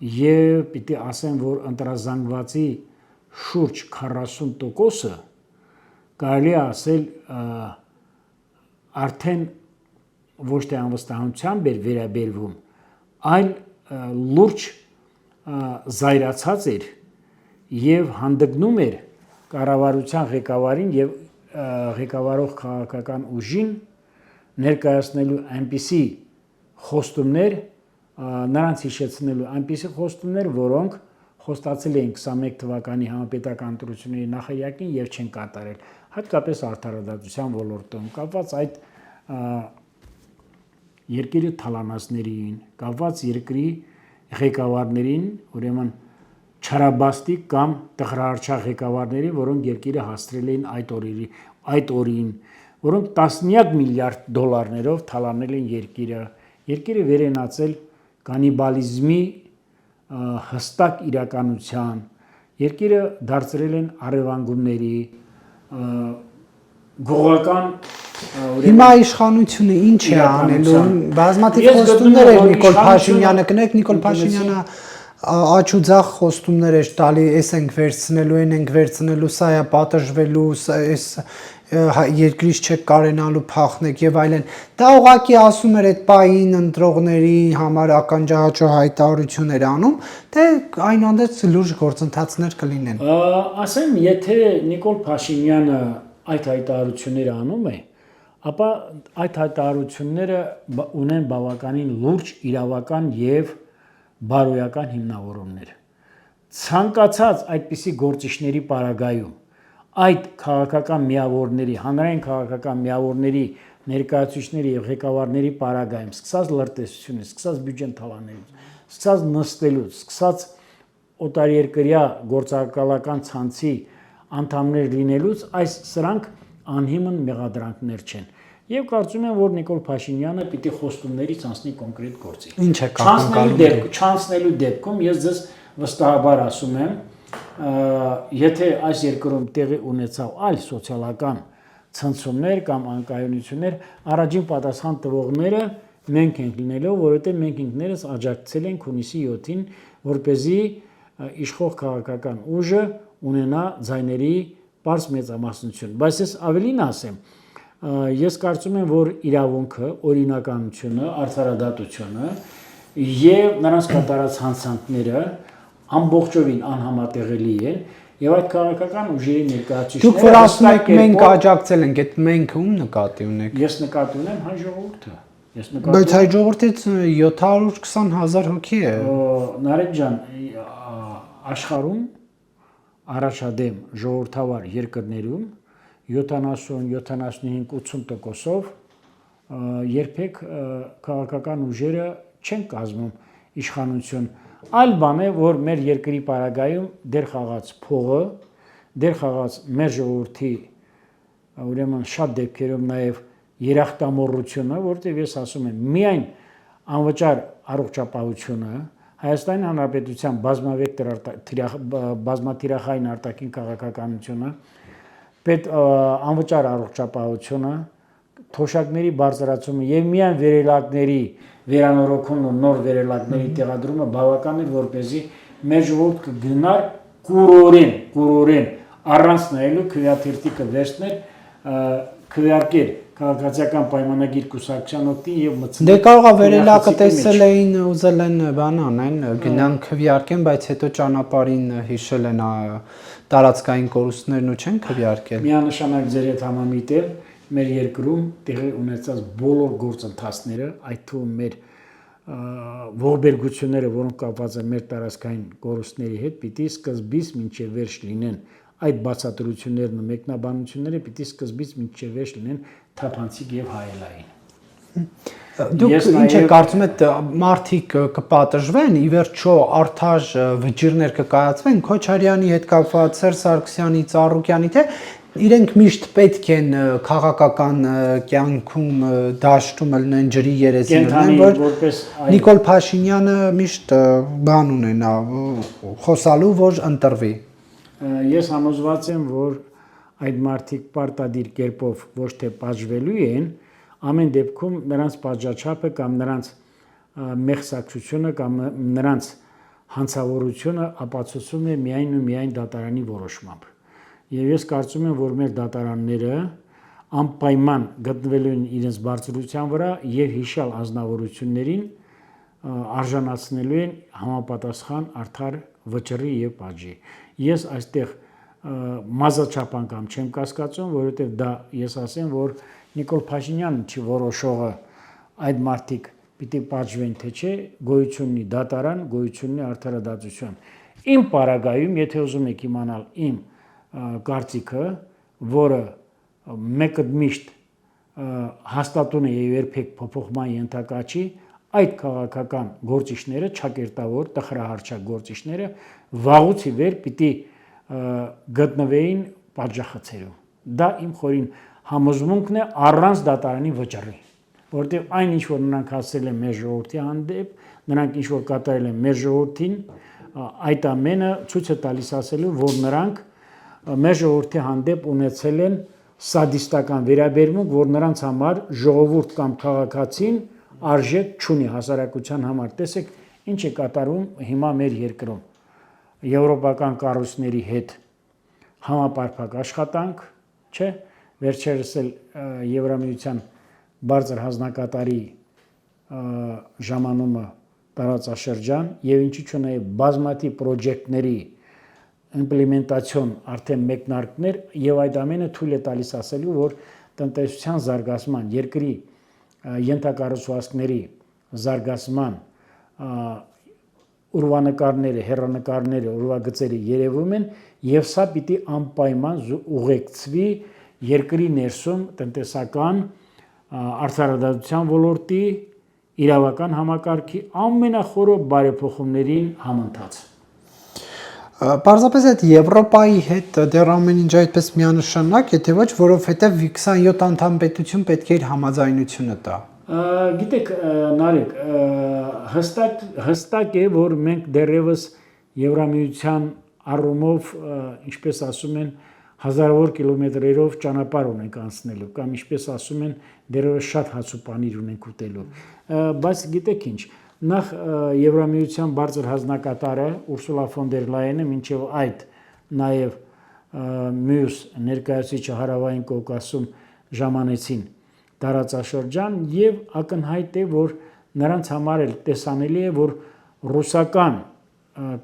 Speaker 2: եւ պիտի ասեմ, որ ընտրազանգվածի շուրջ 40%-ը կարելի է ասել արդեն ոչ թե անվստահությամբ էր վերաբերվում, այլ լուրջ զայրացած էր եւ հանդգնում էր կառավարության ղեկավարին եւ ղեկավարող քաղաքական ուժին ներկայացնելու այնպիսի խոստումներ, նրանց հիշեցնելու այնպիսի խոստումներ, որոնք խոստացել էին 21 թվականի համապետական ընտրությունների նախագիծին եւ չեն կատարել, հատկապես արդարադատության ոլորտում, կապված այդ երկրի թալանածներին, կապված երկրի ղեկավարներին, ուրեմն չարաբաստիկ կամ տխրահարչակ ղեկավարների, որոնք երկիրը հասցրել էին այդ օրին, որոնք տասնյակ միլիարդ դոլարներով թալանել են երկիրը վերենացել կանիբալիզմի հստակ իրականության, երկիրը դարձրել են առևանգումների, գողական
Speaker 1: Հիմա իշխանությունը ինչ է անելու, բազմաթիվ խոստումներ էր Նիկոլ Փաշինյանը, կներեք Նիկոլ Փաշինյանը աչու ձախ խոստումներ էր տալի, էս ենք վերցնելու, սա է պատժվելու, էս երկրից չեք կարենալու փախնեք եւ այլն։ Դա ուղղակի ասում էր այդ պահին ընտրողների համար ականջահաճո հայտարարություններ անում, թե այնուհանդերձ լուրջ գործընթացներ կլինեն։
Speaker 2: Ասեմ, եթե Նիկոլ Փաշինյանը այդ հայտարարությունները անում է, ապա այդ հայտարարությունները ունեն բավականին լուրջ իրավական եւ բարոյական հիմնավորումներ։ Ցանկացած այդպիսի գործիչների պարագայում այդ քաղաքական միավորների, հանրային քաղաքական միավորների ներկայացուցիչների եւ ղեկավարների պարագայում, սկսած լրտեսությունից, սկսած բյուջեն թալանելուց, սկսած նստելուց, սկսած օտարերկրյա գործակալական ցանցի անդամներ լինելուց, այս սրանք անհիմն մեղադրանքներ չեն։ Եվ կարծում եմ, որ Նիկոլ Փաշինյանը պիտի խոստումներից անցնի կոնկրետ գործի։
Speaker 1: Ինչ է կապնկալում։
Speaker 2: Չանցնելու դեպքում ես ձեզ վստահաբար ասում եմ, եթե այս երկրում տեղի ունեցավ այլ սոցիալական ցնցումներ կամ անկայունություններ, առաջին պատասխան տվողները մենք ենք լինելով, որովհետև մենք ինքներս աջակցել ենք հունիսի 7-ին, որպեսզի իշխող քաղաքական ուժը ունենա ձայների բարձ մեծամասնություն։ Բայց ես ավելին ասեմ, ես կարծում եմ, որ իրավունքը, օրինականությունը, արդարադատությունը եւ նրանց կատարած հանցանքները ամբողջովին անհամատեղելի են եւ այդ քաղաքական ուժերի ներկայացուցիչները
Speaker 1: Դուք որ ասում եք մենք աջակցել ենք, այդ մենք ում նկատի ունեք։
Speaker 2: Ես նկատի ունեմ հայ ժողովուրդը։
Speaker 1: Բայց հայ ժողովրդից 720,000 հոգի է։
Speaker 2: Նարեկ ջան, աշխարհում առաջադեմ ժողովրդավար երկրներում 70-75-80%-ով երբեք քաղաքական ուժերը չեն կազմում իշխանություն։ Այլ բան է, որ մեր երկրի պարագայում դեր խաղաց փողը, դեր խաղաց մեր ժողովրդի ուրեմն շատ դեպքերում նաև երախտամոռությունը, որտեղ ես ասում եմ, միայն անվճար առողջապահությունը, Հայաստանի Հանրապետության բազմաթիրախային արտաքին քաղաքականությունը, անվճար առողջապահությունը, թոշակների բարձրացումը եւ միայն վերելակների վերանորոգումն ու նոր վերելակների տեղադրումը բավական էր, որպեսզի մեր ժողովուրդը գնար կուրորեն առանց նայելու քվեաթերթիկը վերցներ, քվեարկեր քաղաքացիական պայմանագիր կուսակցության օգտին եւ մտցնել։
Speaker 1: Դե կարող է վերելակը տեսել էին, ուզել են բան անեն, գնան քվեարկեն, բայց հետո ճանապարհին հիշել են տարածքային կորուստներն ու չեն քվեարկել։
Speaker 2: Միանշանակ ձեր հետ համամիտ եմ, մեր երկրում տեղի ունեցած բոլոր գործընթացները, այդ թվում մեր ողբերգությունները, որոնք կապված են մեր տարածքային կորուստների հետ, պիտի սկզբից մինչև վերջ լինեն այդ բացատրություններն ու մեկնաբանությունները պիտի սկզբից մինչև վերջ լինեն թափանցիկ եւ հայելային։
Speaker 1: Դուք ինչ եք կարծում եք մարդիկ կպատժվեն, ի վերջո արդար վճիրներ կկայացվեն Քոչարյանի հետ կապված, Սերժ Սարգսյանի, Ծառուկյանի, թե իրենք միշտ պետք են քաղաքական կյանքում դաշտում լինեն, ջրի երեսին լինեն, որ Նիկոլ Փաշինյանը միշտ բան ունենա խոսալու, որ ընտրվի։
Speaker 2: Ես համոզված եմ, որ այդ մարդիկ պարտադիր կերպով ոչ թե պատժվելու են, ամեն դեպքում նրանց պատժաչափը կամ նրանց մեղսակցությունը կամ նրանց հանցավորությունը ապացուցում է միայն ու միայն դատարանի որոշմամբ։ Եվ ես կարծում եմ, որ մեր դատարանները անպայման գտնվելու են իրենց բարձրության վրա եւ հիշյալ անձնավորություններին արժանացնելու են համապատասխան արդար վճռի եւ պատժի։ Ես այստեղ մազաչափ անգամ չեմ կասկածում, որովհետեւ դա ես ասեմ, որ Նիկոլ Փաշինյանը չի որոշողը այդ մարդիկ պիտի պատժվեն թե չէ, գոյություն ունի դատարան, գոյություն ունի արդարադատություն։ Իմ պարագայում, եթե ուզում եք իմանալ իմ կարծիքը, որը մեկը միշտ հաստատուն է եւ երբեք փոփոխման ենթակա չի, այդ քաղաքական գործիչները, ճակերտավոր, տխրահարչակ գործիչները վաղուց ի վեր պիտի գտնվեին պատժախցերում։ Դա իմ խորին համոզմունքն է առանց դատարանի վճռի, որտեղ այն ինչ որ նրանք հասել են մեր ժողովրդի հանդեպ, նրանք ինչ որ կատարել են մեր ժողովրդին, այդ ամենը ցույց է տալիս ասելու, որ նրանք մեր ժողովրդի հանդեպ ունեցել են սադիստական վերաբերմունք, որ նրանց համար ժողովուրդ կամ քաղաքացին արժեք չունի հասարակության համար։ Տեսեք, ինչ է կատարվում հիմա մեր երկրում։ Եվրոպական կառույցների հետ համապարփակ աշխատանք, չէ՞, վերջերս էլ Եվրամիության բարձր հանձնակատարի ժամանումը տարածաշրջան եւ ինչի՞ չունի բազմաթիվ պրոջեկտների իմպլեմենտացիոն արդեն մեկնարկներ եւ այդ ամենը թույլ է տալիս ասելու, որ տնտեսության զարգացման, երկրի ենթակառուցվածքների զարգացման ուրվանկարները, հեռանկարները, ուրվագծերը երևում են եւ սա պիտի անպայման ուղեկցվի երկրի ներսում տնտեսական արդարադատության ոլորտի իրավական համակարգի ամենախորը բարեփոխումներին համընթաց։
Speaker 1: Պարզապես այդ Եվրոպայի հետ դեռ ամեն ինչ այդպես միանշանակ է, թե ոչ, որովհետև 27 անդամ պետություն պետք է իր համաձայնությունը տա։
Speaker 2: Գիտեք, Նարեկ, հստակ է, որ մենք դեռևս Եվրամիության առումով, ինչպես ասում են, հազարավոր կիլոմետրերով ճանապարհ ունենք անցնելու, կամ ինչպես ասում են, դեռևս շատ հաց ու պանիր ունենք ուտելու։ Բայց գիտեք ինչ, նախ Եվրամիության բարձր հանձնակատարը Ուրսուլա ֆոն դեր Լայենը մինչև այդ նաև մյուս ներկայացուցիչը Հարավային Կովկասում ժամանեցին տարածաշրջան եւ ակնհայտ է, որ նրանց համար էլ տեսանելի է, որ ռուսական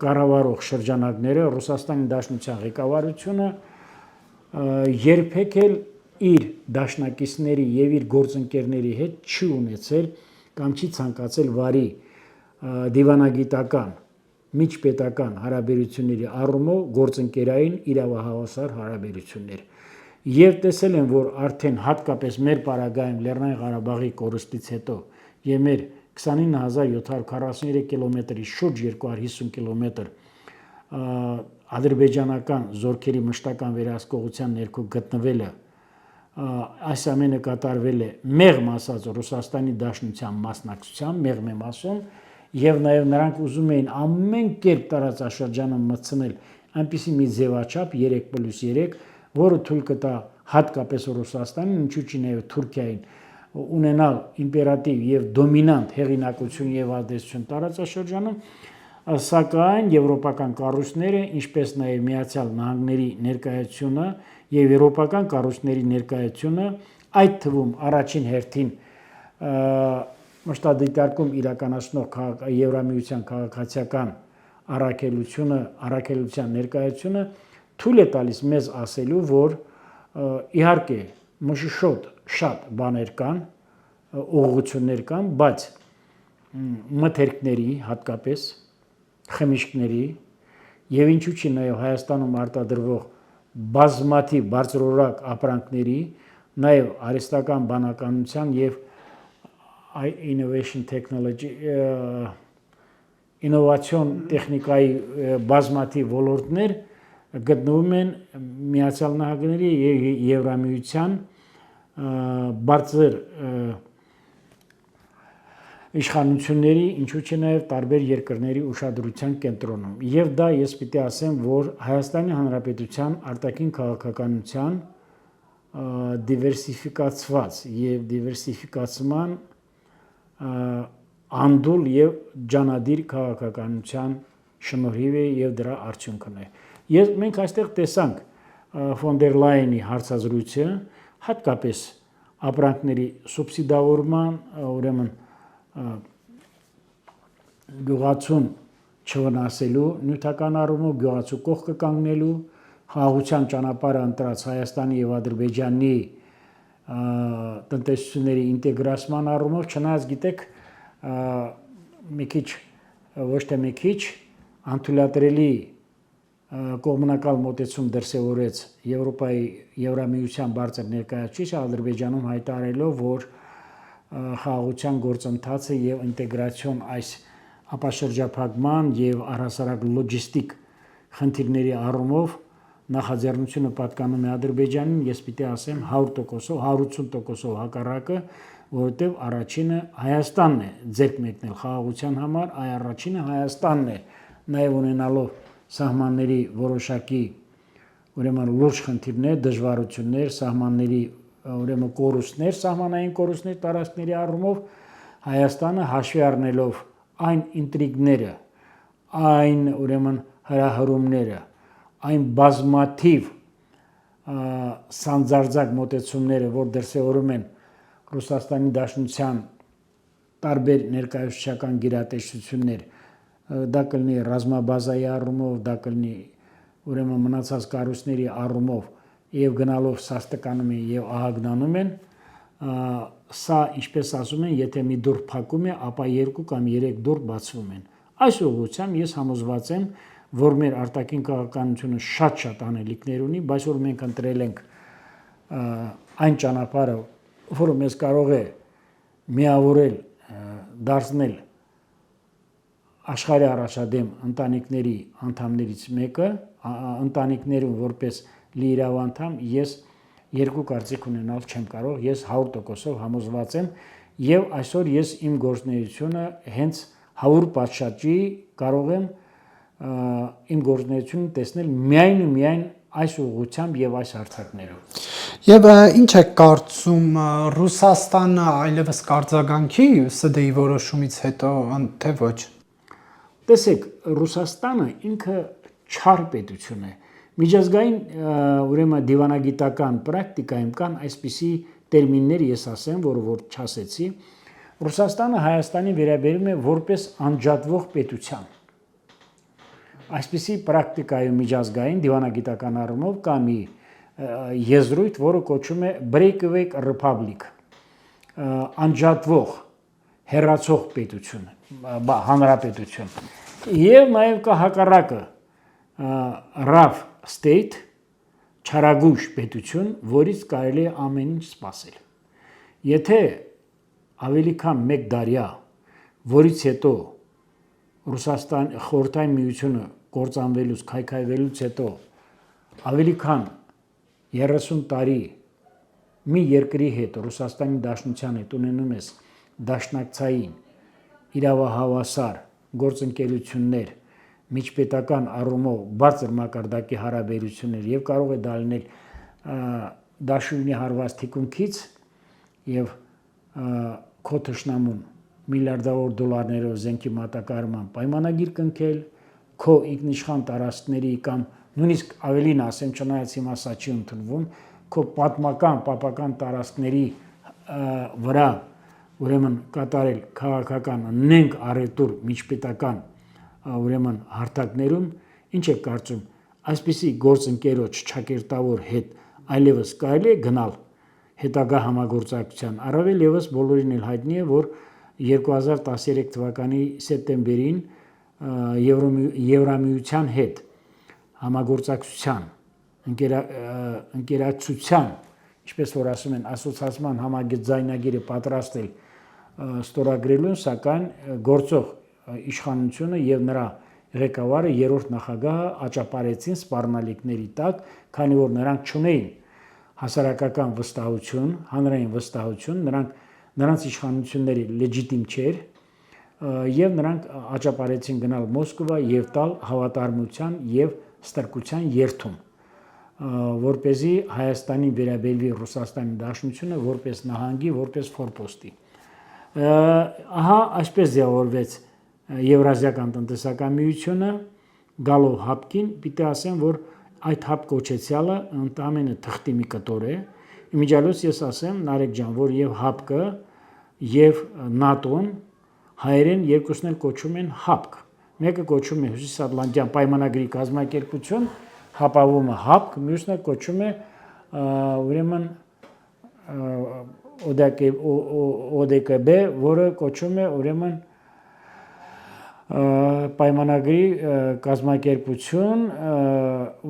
Speaker 2: կառավարող շրջանակները, Ռուսաստանի Դաշնության ղեկավարությունը երբեք էլ իր դաշնակիցների եւ իր գործընկերների հետ չի ունեցել կամ չի ցանկացել վարի դիվանագիտական միջպետական հարաբերությունների առումով գործընկերային իրավահավասար հարաբերություններ եւ տեսել են, որ արդեն հատկապես մեր պարագայում Լեռնային Ղարաբաղի կորստից հետո եւ մեր 29743 կիլոմետրի շուրջ 250 կիլոմետր ադրբեջանական զորքերի մշտական վերահսկողության ներքո գտնվելը այս ամենը կատարվել է մեղմ ասած Ռուսաստանի Դաշնության մասնակցությամբ, մեղմ եմ ասում, եւ նաեւ նրանք ուզում էին ամեն կերպ տարածաշրջանը մտցնել այնպիսի մի ձևաչափ 3+3, որը թույլ կտա հատկապես Ռուսաստանին, ինչու՞ չի նաեւ Թուրքիային ունենալ իմպերատիվ եւ դոմինանտ հեղինակություն եւ ազդեցություն տարածաշրջանում, սակայն եվրոպական կառույցները, ինչպես նաեւ Միացյալ Նահանգների ներկայությունը եւ եվրոպական կառույցների ներկայությունը, այդ թվում առաջին հերթին մշտադիտարկում իրականացնող Եվրամիության քաղաքացիական առաքելության ներկայությունը թույլ է տալիս մեզ ասելու, որ իհարկե շատ բաներ կան, ուղղություններ կան, բայց մթերքների հատկապես խմիչքների եւ ինչու՞ չի նաեւ Հայաստանում արտադրվող բազմաթիվ բարձրորակ ապրանքների, նաեւ արհեստական բանականության եւ innovation technology ինովացիոն տեխնիկայի բազմաթիվ ոլորտներ գտնվում են Միացյալ Նահանգների եւ Եվրամիության բարձր իշխանությունների, ինչու՞ չէ նաև տարբեր երկրների ուշադրության կենտրոնում։ Եվ դա ես պիտի ասեմ, որ Հայաստանի Հանրապետության արտաքին քաղաքականության դիվերսիֆիկացված եւ դիվերսիֆիկացման անդուլ եւ ջանադիր քաղաքականության շնորհիվ է եւ դրա արդյունքն է։ Մենք այստեղ տեսանք ֆոն դեր Լայենի հարցազրույցը, հատկապես ապրանքների սուբսիդավորման, ուրեմն գյուղացուն չվնասելու, նյութական առումով գյուղացու կողքը կանգնելու, խաղաղության ճանապարհը ընտրած Հայաստանի եւ Ադրբեջանի տնտեսությունների ինտեգրացման առումով, չնայած գիտեք, մի քիչ ոչ թե մի քիչ անթույլատրելի կողմնակալ մոտեցում դրսևորեց Եվրամիության բարձր ներկայացուցիչը Ադրբեջանում հայտարարելով, որ խաղաղության գործընթացը եւ ինտեգրացիոն այս ապաշրջափակման եւ առհասարակ լոջիստիկ խնդիրների առումով նախաձեռնությունը պատկանում է Ադրբեջանին, ես պիտի ասեմ 100%, 180% հակառակը, որովհետեւ առաջինը Հայաստանն է ձեռք մեկնել խաղաղության համար, այ առաջինը Հայաստանն է, նաեւ ունենալով սահմանների որոշակի ուրեմն լուրջ խնդիրներ, դժվարություններ, սահմանների ուրեմն կորուստներ, սահմանային կորուստներ տարածքների առումով Հայաստանը հաշվի առնելով այն ինտրիգները, այն ուրեմն հրահրումները, այն բազմաթիվ սանձարձակ մոտեցումները, որ դրսևորում են Ռուսաստանի Դաշնության տարբեր ներկայացուցչական գերատեսչություններ, դա կլինի ռազմաբազայի առումով, դա կլինի ուրեմն մնացած կառույցների առումով եւ գնալով սաստկանում են եւ ահագնանում են, սա ինչպես ասում են, եթե մի դուռ փակում է, ապա 2 կամ 3 դուռ բացվում են։ Այս ուղղությամբ ես համոզված եմ, որ մեր արտաքին քաղաքականությունը շատ անելիքներ ունի, բայց որ մենք ընտրել ենք այն ճանապարհը, որը մեզ կարող է միավորել, դարձնել աշխարհի առաջադեմ ընտանիքների անդամներից մեկը, ընտանիքներում որպես լիիրավ անդամ, ես երկու կարծիք ունենալ չեմ կարող, ես 100%-ով համոզված եմ եւ այսօր ես իմ գործունեությունը հենց 100% կարող եմ իմ գործունեությունը տեսնել միայն այս ուղղությամբ եւ այս հարցակներով։
Speaker 1: Եվ ինչ է կարծում Ռուսաստանը այլևս կարձագանքի ՍԴ-ի որոշումից հետո, թե ոչ։
Speaker 2: Տեսեք, Ռուսաստանը ինքը չար պետություն է։ Միջազգային ուրեմն դիվանագիտական պրակտիկայում կան այսպիսի տերմիններ, ես ասեմ, որ չասեցի, Ռուսաստանը Հայաստանի վերաբերում է որպես անջատվող պետության։ Այսպիսի պրակտիկայում միջազգային դիվանագիտական առումով կա մի եզրույթ, որը կոչվում է breakaway republic, անջատվող, հեռացող պետություն, հանրապետություն։ Եվ նաև կա հակառակը rough state, չարագույժ պետություն, որից կարելի է ամեն ինչ սպասել։ Եթե ավելի քան 1 դարյա, որից հետո Խորհրդային Միությունը կործանվելուց, քայքայվելուց հետո ավելի քան 30 տարի մի երկրի հետ, Ռուսաստանի Դաշնության հետ ունենում ես դաշնակցային, իրավահավասար գործընկերություններ, միջպետական առումով բարձր մակարդակի հարաբերություններ եւ կարող է դա լինել դաշույնի հարված թիկունքից եւ քո թշնամուն միլիարդավոր դոլարներով զենքի մատակարարման պայմանագիր կնքել, քո ինքնիշխան տարածքների կամ նույնիսկ ավելին ասեմ, չնայած հիմա սա չի ընդունվում, քո պատմական, պապական տարածքների վրա ուրեմն կատարել քաղաքական նենք առետուր միջպետական ուրեմն հարթակներում, ինչ է կարծում, այսպիսի գործընկերոջ ճակերտավոր հետ այլևս կարելի է գնալ հետագա համագործակցության։ Առավել եւս բոլորին էլ հայտնի է, որ 2013 թվականի սեպտեմբերին Եվրամիության հետ համագործակցության, ընկերակցության, ինչպես որ ասում են, ասոցիացիան համագծայնագիրը պատրաստել ստորագրելուն, սակայն գործող իշխանությունը եւ նրա ղեկավարը երրորդ նախագահը աճապարեցին սպառնալիքների տակ, քանի որ նրանք չունեին հասարակական վստահություն, հանրային վստահություն, նրանց իշխանությունների լեջիտիմ չէր եւ նրանք աճապարեցին գնալ Մոսկվա եւ տալ հավատարմության եւ ստրկության երթում, որպեսզի Հայաստանի վերաբերվի Ռուսաստանի Դաշնությունը որպես նահանգի, որպես ֆորպոստի։ Ահա այսպես ձևավորվեց Եվրազիական տնտեսական միությունը, գալով հապկին, պիտի ասեմ, որ այդ հապ կոչեցյալը ընդամենը թղթի մի կտոր է։ Իմիջիալոց ես ասեմ, Նարեկ ջան, որ եւ հապկը եւ ՆԱՏՕ-ն հայերեն երկուսն էլ կոչում են հապկ։ Մեկը կոչում է Հյուսիսատլանտյան պայմանագրի կազմակերպություն, հապավումը հապկ, մյուսն էլ կոչում է ուրեմն ՕԴԿԲ, որը կոչում է ուրեմն պայմանագրի կազմակերպություն,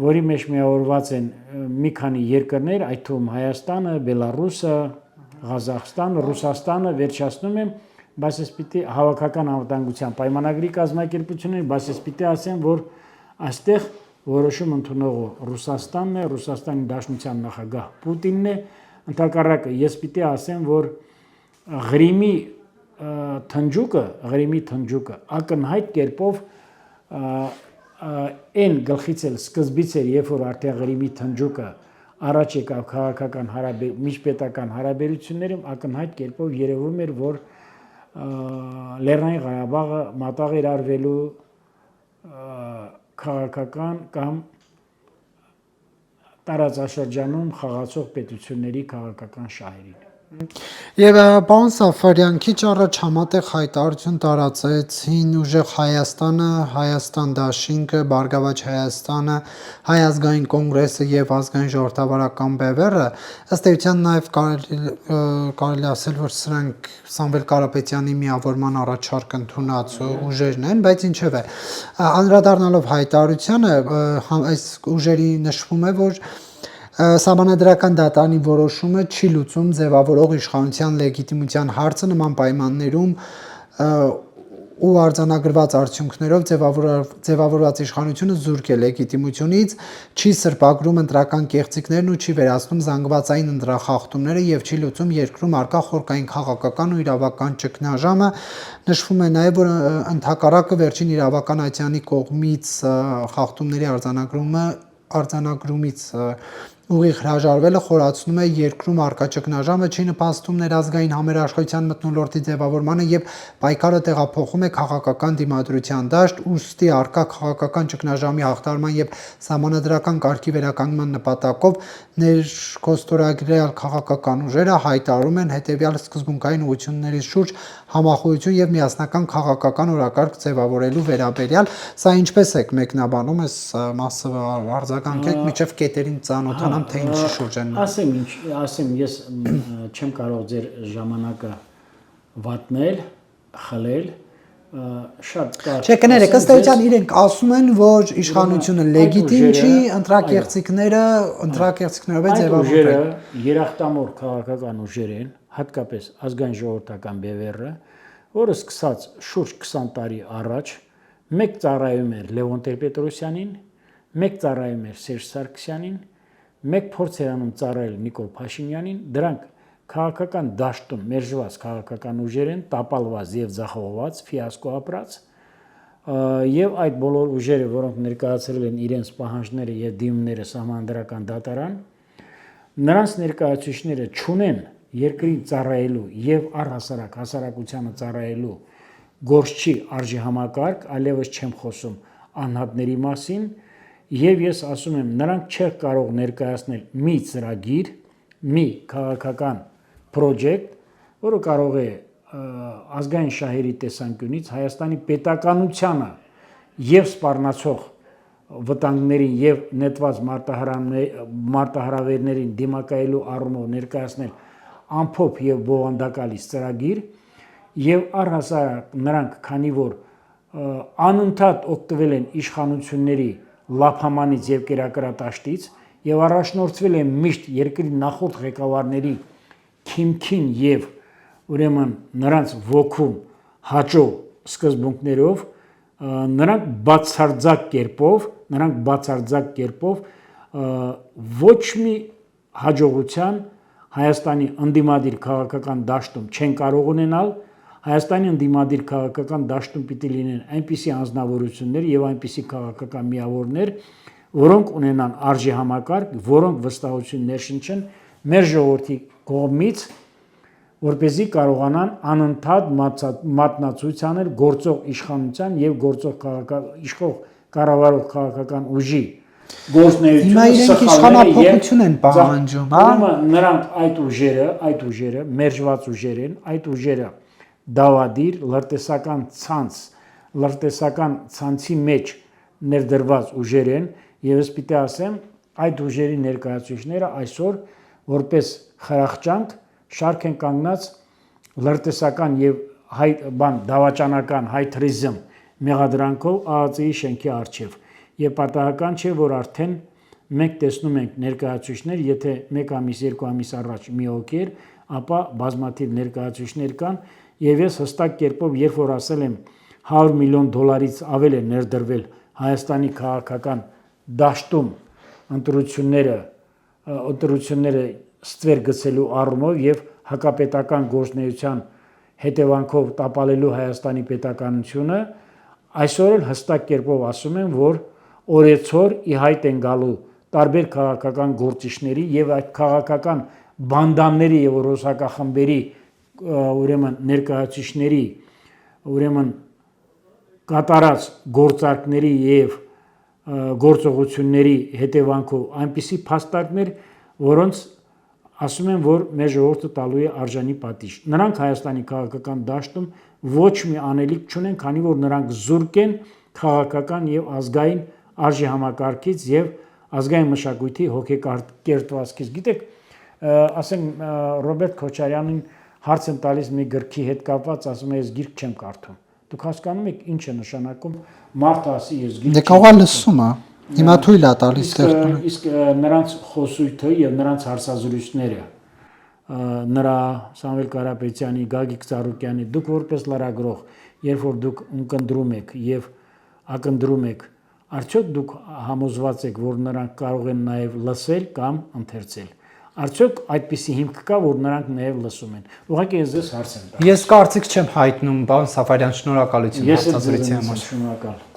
Speaker 2: որի մեջ միավորված են մի քանի երկրներ, այդ թվում Հայաստանը, Բելարուսը, Ղազախստանը, Ռուսաստանը, վերջացնում եմ, բայց ես պիտի հավաքական անվտանգության պայմանագրի կազմակերպությունն է, բայց ես պիտի ասեմ, որ այստեղ որոշում ընդունողը Ռուսաստանն է, Ռուսաստանի Դաշնության նախագահ Պուտինն է, ընդհակառակը ես պիտի ասեմ, որ Ղրիմի թնջուկը ակնհայտ կերպով այն գլխից էլ սկզբից էր, երբ որ արդեն Ղրիմի թնջուկը առաջ եկավ քաղաքական միջպետական հարաբերություններում, ակնհայտ կերպով երևում էր, որ Լեռնային Ղարաբաղը մատաղ էր արվելու քաղաքական կամ տարածաշրջանում խաղացող պետությունների քաղաքական շահերին։
Speaker 1: Եվ պարոն Սաֆարյան, քիչ առաջ համատեղ հայտարարություն տարածեցին ուժեղ Հայաստանը, Հայաստան Դաշինքը, Բարգավաճ Հայաստանը, Հայ ազգային կոնգրեսը եւ ազգային ժողովրդավարական բևեռը, ըստ էության նաեւ կարելի ասել, որ սրանք Սամվել Կարապետյանի միավորման առաջարկ ընդունած ուժերն են, բայց ինչեւ է, անդրադառնալով հայտարարությանը, այս ուժերի նշվում է, որ Սահմանադրական դատարանի որոշումը չի լուծում ձևավորող իշխանության լեգիտիմության հարցը նման պայմաններում ու արձանագրված արդյունքներով ձևավորված իշխանությունը զուրկ է լեգիտիմությունից, չի սրբագրում ընտրական կեղծիքներն ու չի վերացնում զանգվածային ընտրախախտումները եւ չի լուծում երկրում առկա խորքային քաղաքական ու իրավական ճգնաժամը։ Նշվում է նաեւ, որ ընդհակառակը վերջին իրավական ատյանի կողմից խախտումների արձանագրումից ուղիղ հրաժարվելը խորացնում է երկրում առկա ճգնաժամը, չի նպաստում ներազգային համերաշխության մթնոլորտի ձևավորմանը եւ պայքարը տեղափոխում է քաղաքական դիմադրության դաշտ, ուստի առկա քաղաքական ճգնաժամի հաղթարման եւ սահմանադրական կարգի վերականգնման նպատակով ներքոստորագրյալ քաղաքական ուժերը հայտարարում են հետեւյալ սկզբունքային ուղղությունների շուրջ համախոհություն եւ միասնական քաղաքական օրակարգ ձևավորելու վերաբերյալ, սա ինչպես է մեկնաբանում այս մասը արձագանքեք, միջև կետերին ծանոթանամ, թե ինչի շուրջ են։
Speaker 2: Ասեմ, ես չեմ կարող ձեր ժամանակը վատնել, խլել, շատ կարճ։
Speaker 1: Չէ, կներեք, ըստ էության իրենք ասում են, որ իշխանությունը լեգիտիմ չի, ընտրակեղծիքներով է ձևավորվել։
Speaker 2: Երախտամոռ քաղաքական ուժեր են, հատկապես ազգային ժողովրդական բևեռը, որը սկսած շուրջ 20 տարի առաջ մեկ ծառայում էր Լևոն Տեր-Պետրոսյանին, մեկ ծառայում էր Սերժ Սարգսյանին, մեկ փորձ էր անում ծառայել Նիկոլ Փաշինյանին, դրանք քաղաքական դաշտում մերժված քաղաքական ուժեր են, տապալված եւ ձախողված, ֆիասկո ապրած, եւ այդ բոլոր ուժերը, որոնք ներկայացրել են իրենց պահանջները եւ դիմումները սահմանադրական դատարան, նրանց ներկայացուցիչները չունեն երկրին ծառայելու եւ առհասարակ հասարակությանը ծառայելու գործչի արժի համակարգ, այլևս չեմ խոսում անհատների մասին, եւ ես ասում եմ, նրանք չեն կարող ներկայացնել մի ծրագիր, մի քաղաքական պրոջեկտ, որը կարող է ազգային շահերի տեսանկյունից Հայաստանի պետականությանը եւ սպառնացող վտանգներին եւ նետված մարտահրավերներին դիմակայելու առումով ներկայացնել ամփոփ եւ բովանդակալից ծրագիր եւ առհասարակ նրանք քանի որ անընդհատ օգտվել են իշխանությունների լափամանից եւ կերակրատաշտից եւ առաջնորդվել են միշտ երկրի նախորդ ղեկավարների քիմքին եւ ուրեմն նրանց ոգում հաջող սկզբունքներով նրանք բացարձակ կերպով ոչ մի հաջողության Հայաստանի ընդդիմադիր քաղաքական դաշտում չեն կարող ունենալ Հայաստանի ընդդիմադիր քաղաքական դաշտում պիտի լինեն այնպիսի անձնավորություններ եւ այնպիսի քաղաքական միավորներ որոնք ունենան արժի համակարգ որոնք վստահություն ներշնչեն մեր ժողովրդի կողմից որպեսզի կարողանան անընդհատ մատնացույց անել գործող իշխանության եւ գործող իշխող կառավարող քաղաքական ուժի գործնեությունը
Speaker 1: իշխանափոխություն են պահանջում,
Speaker 2: նրանք այդ ուժերը մերժված ուժեր են, այդ ուժերը դավադիր լրտեսական ցանցի մեջ ներդրված ուժեր են եւ ես պիտի ասեմ այդ ուժերի ներկայացուցիչները այսօր որպես խրախճանք շարք են կանգնած լրտեսական եւ դավաճանական հայթրիզմ մեղադրանքով ԱԱԾ-ի շենքի առջև եւ պատահական չէ որ արդեն մենք տեսնում ենք ներկայացուցիչներ եթե 1 ամիս 2 ամիս առաջ մի հոգի էր ապա բազմաթիվ ներկայացուցիչներ կան եւ ես հստակ կերպով երբ որ ասել եմ $100 միլիոն ավել է ներդրվել Հայաստանի քաղաքական դաշտում ընտրությունները ստվեր գցելու առումով եւ հակապետական գործնեության հետևանքով տապալելու Հայաստանի պետականությունը այսօր էլ հստակ կերպով ասում եմ որ օրեցօր ի հայտ են գալու տարբեր քաղաքական գործիչների եւ այդ քաղաքական բանդաների եւ ռուսակախմբերի ուրեմն ներկայացուցիչների ուրեմն կատարած գործարքների եւ գործողությունների հետևանքով այնպիսի փաստարկներ որոնց ասում են որ մեր ժողովուրդը տալու է արժանի պատիժ նրանք Հայաստանի քաղաքական դաշտում ոչ մի անելիք չունեն քանի որ նրանք զուրկ են քաղաքական եւ ազգային արժի համակարգից եւ ազգային մշակույթի հոգեկերտվածքից գիտեք ասեմ Ռոբերտ Քոչարյանին հարց եմ տալիս մի գրքի հետ կապված ասում է ես գիրք չեմ կարդում դուք հասկանում եք ինչ է նշանակում մարդը ասի ես գիրք
Speaker 1: դե կարող է լսում է հիմա թույլ է տալիս
Speaker 2: իսկ նրանց խոսույթը եւ նրանց հարցազրույցները նրա Սամվել Կարապետյանի Գագիկ Ծառուկյանի դուք որպես լրագրող երբ որ դուք ունկնդրում եք եւ ակնդրում եք արդյոք դուք համոզված եք որ նրանք կարող են նաեւ լսել կամ ընթերցել արդյոք այդպիսի հիմք կա որ նրանք նաեւ լսում են ուղղակի ես ձեզ հարց եմ տալիս
Speaker 1: ես կարծիք չեմ հայտնում բան Սաֆարյան շնորհակալություն հարցազրույցի համար
Speaker 2: շնորհակալ